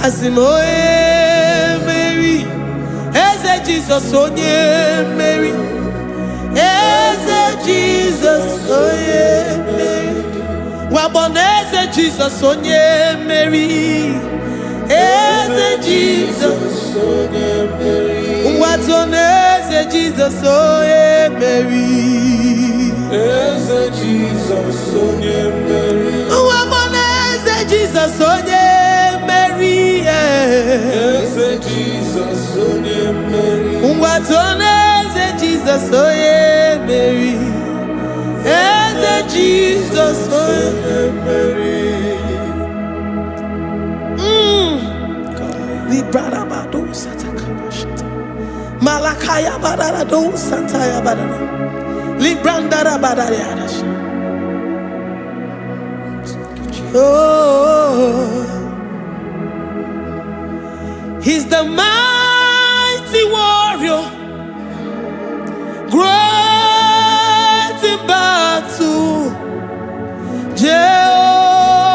Asimoye Mary. Eze Jesus onye Mary. Eze Jesus onye Mary. Waboneze Jesus onye Mary. Eze Jesus onye Mary. Watoneze Jesus onye Mary. Eze Jesus onye Mary. Waboneze Jesus onye Mary. Eze Jesus onye Mary. Watoneze Jesus onye Mary. Eze Jesus onye Mary. Librada bado satakaba shata. Malakaya badara do sataya badara. Librandara badara yadash. Oh, he's the mighty warrior, great in battle. Jehovah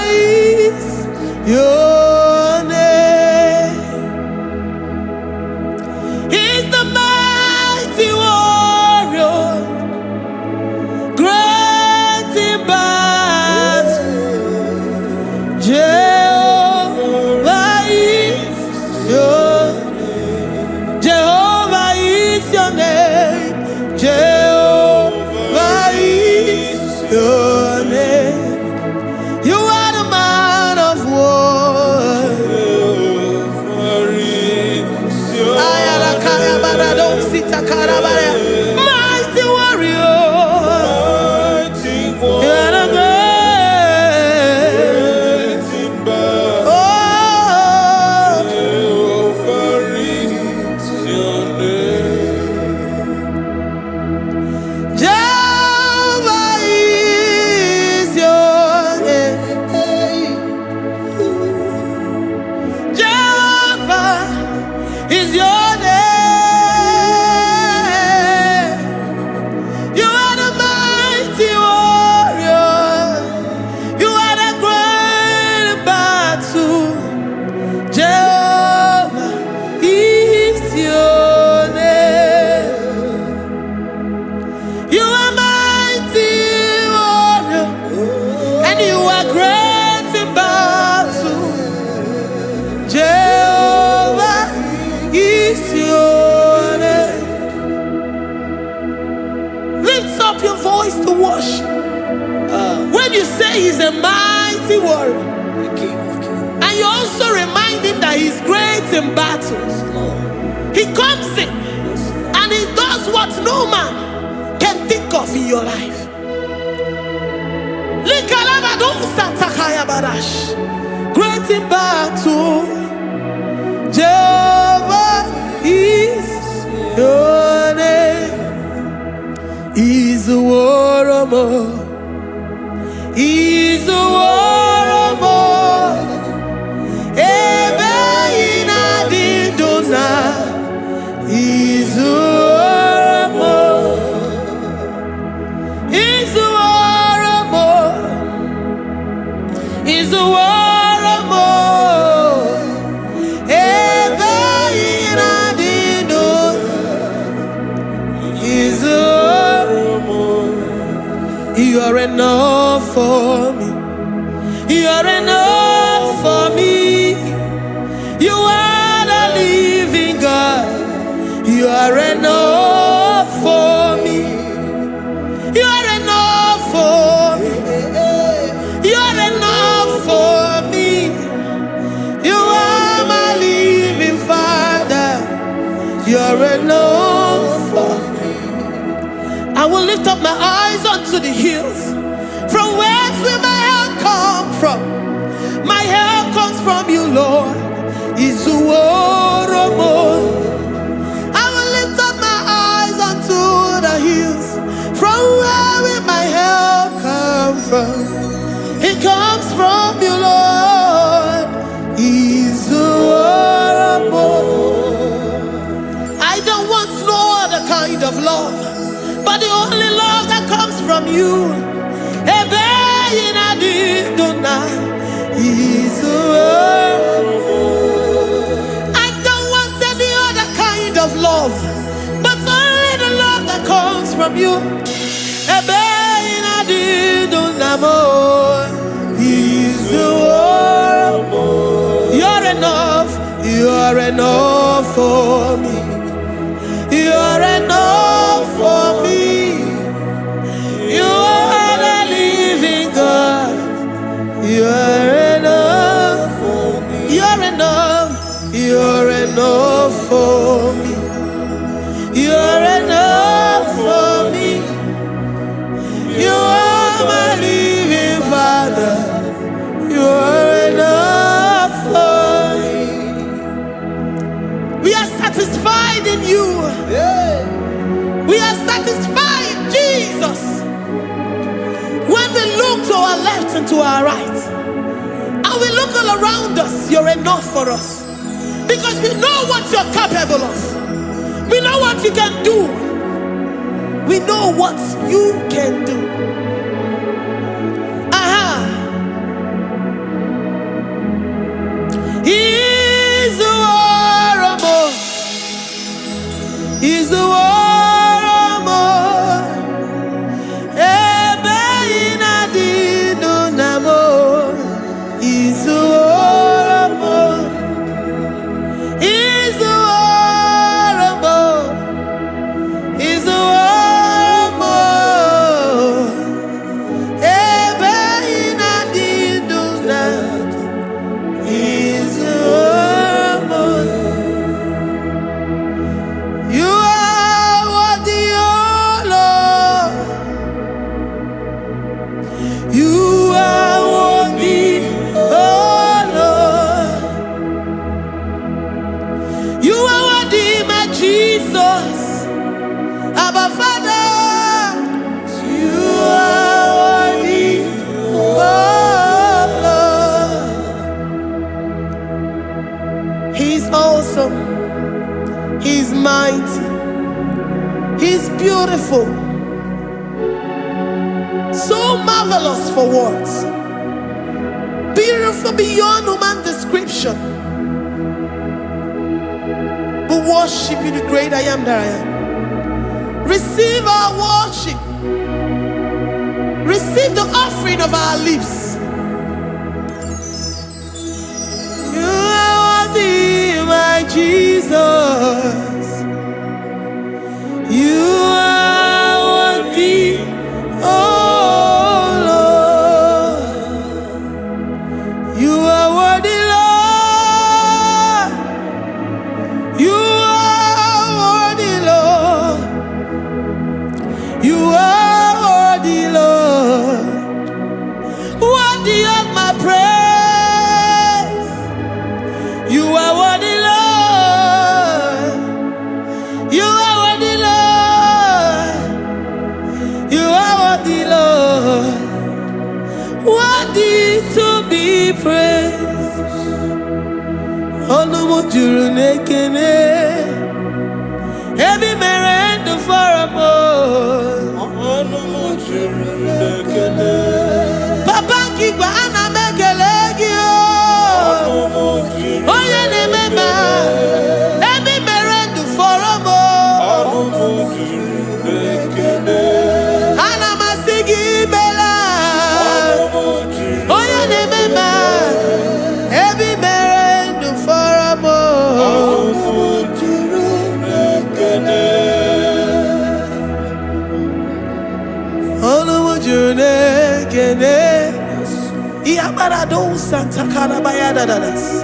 is your name. He's the mighty warrior, great in battle. Jehovah is your name. Jehovah is your name. Jehovah is your name. You are the man of war. Mighty warrior. You are the great. Oh, Jehovah is your name. Jehovah is your name. You are the mighty warrior. You are the great battle. Jehovah is your name. You are mighty warrior, and you are great in battle. Jehovah is your name. Lift up your voice to worship. When you say he's a mighty warrior, and you also remind him that he's great in battles, he comes in and he does what no man can think of in your life. Great in battle, Jehovah is You are enough for me. You are enough for me. You are the living God. You are enough for me. You are enough for me. You are enough for me. You are my living Father. You are enough for me. I will lift up my eyes unto the hills. From where will my help come from? My help comes from you, Lord. Izuoromo. I will lift up my eyes unto the hills. From where will my help come from? It comes from you, Lord. Izuoromo. I don't want no other kind of love, but the only love that comes from you. I don't want any other kind of love, but only the love that comes from you. You're enough. You're enough for me. You're enough for me. You are the living God. You're enough for me. You're enough. You're enough for me. You're enough for me. You are my living Father. You're enough for me. We are satisfied in you. We are satisfied, Jesus. When we look to our left and to our right, and we look all around us, you're enough for us. Because we know what you're capable of. We know what you can do. We know what you can do. He's the war. He's the war. He's mighty. He's beautiful. So marvelous for words. Beautiful beyond human description. We worship you, the great I am that I am. Receive our worship. Receive the offering of our lips. You are worthy, my Jesus. You are worthy, oh Lord. You are worthy, Lord. You are worthy, Lord. You are worthy, Lord. Worthy of my praise. You are worthy, Lord. Ebi merendo for a Papa Kigwa ana mekelegi Oye ne mema Ebi merendo for a Ana masigi bela Oye ne mema Ebi merendo for a Yabarado Santa Calabaya dadas.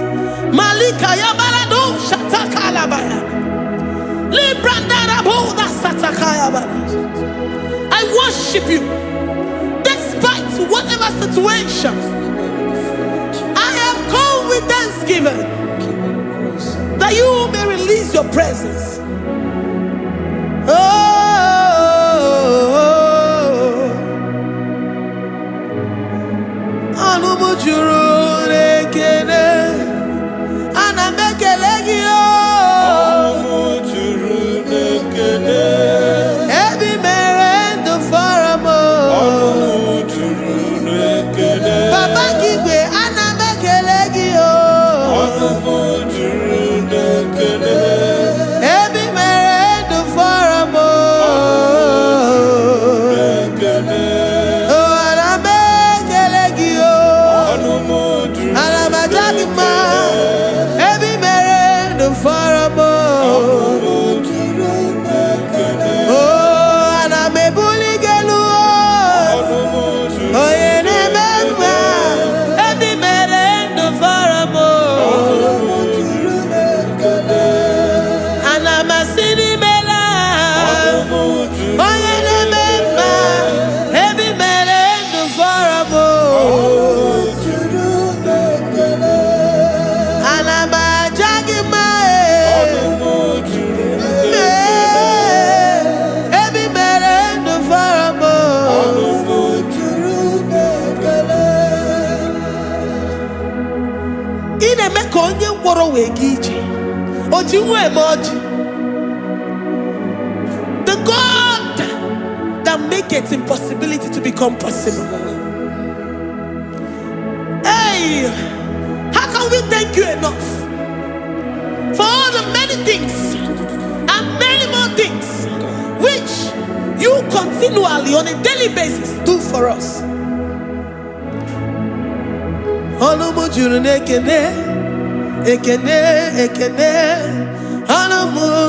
Malika Yabarado Shata Calabaya. Librandara Boda Satakaya badas. I worship you despite whatever situation. I have come with thanksgiving that you may release your presence. The God that makes impossibility to become possible. Hey, how can we thank you enough for all the many things and many more things which you continually on a daily basis do for us? Ekene, ekene, anamu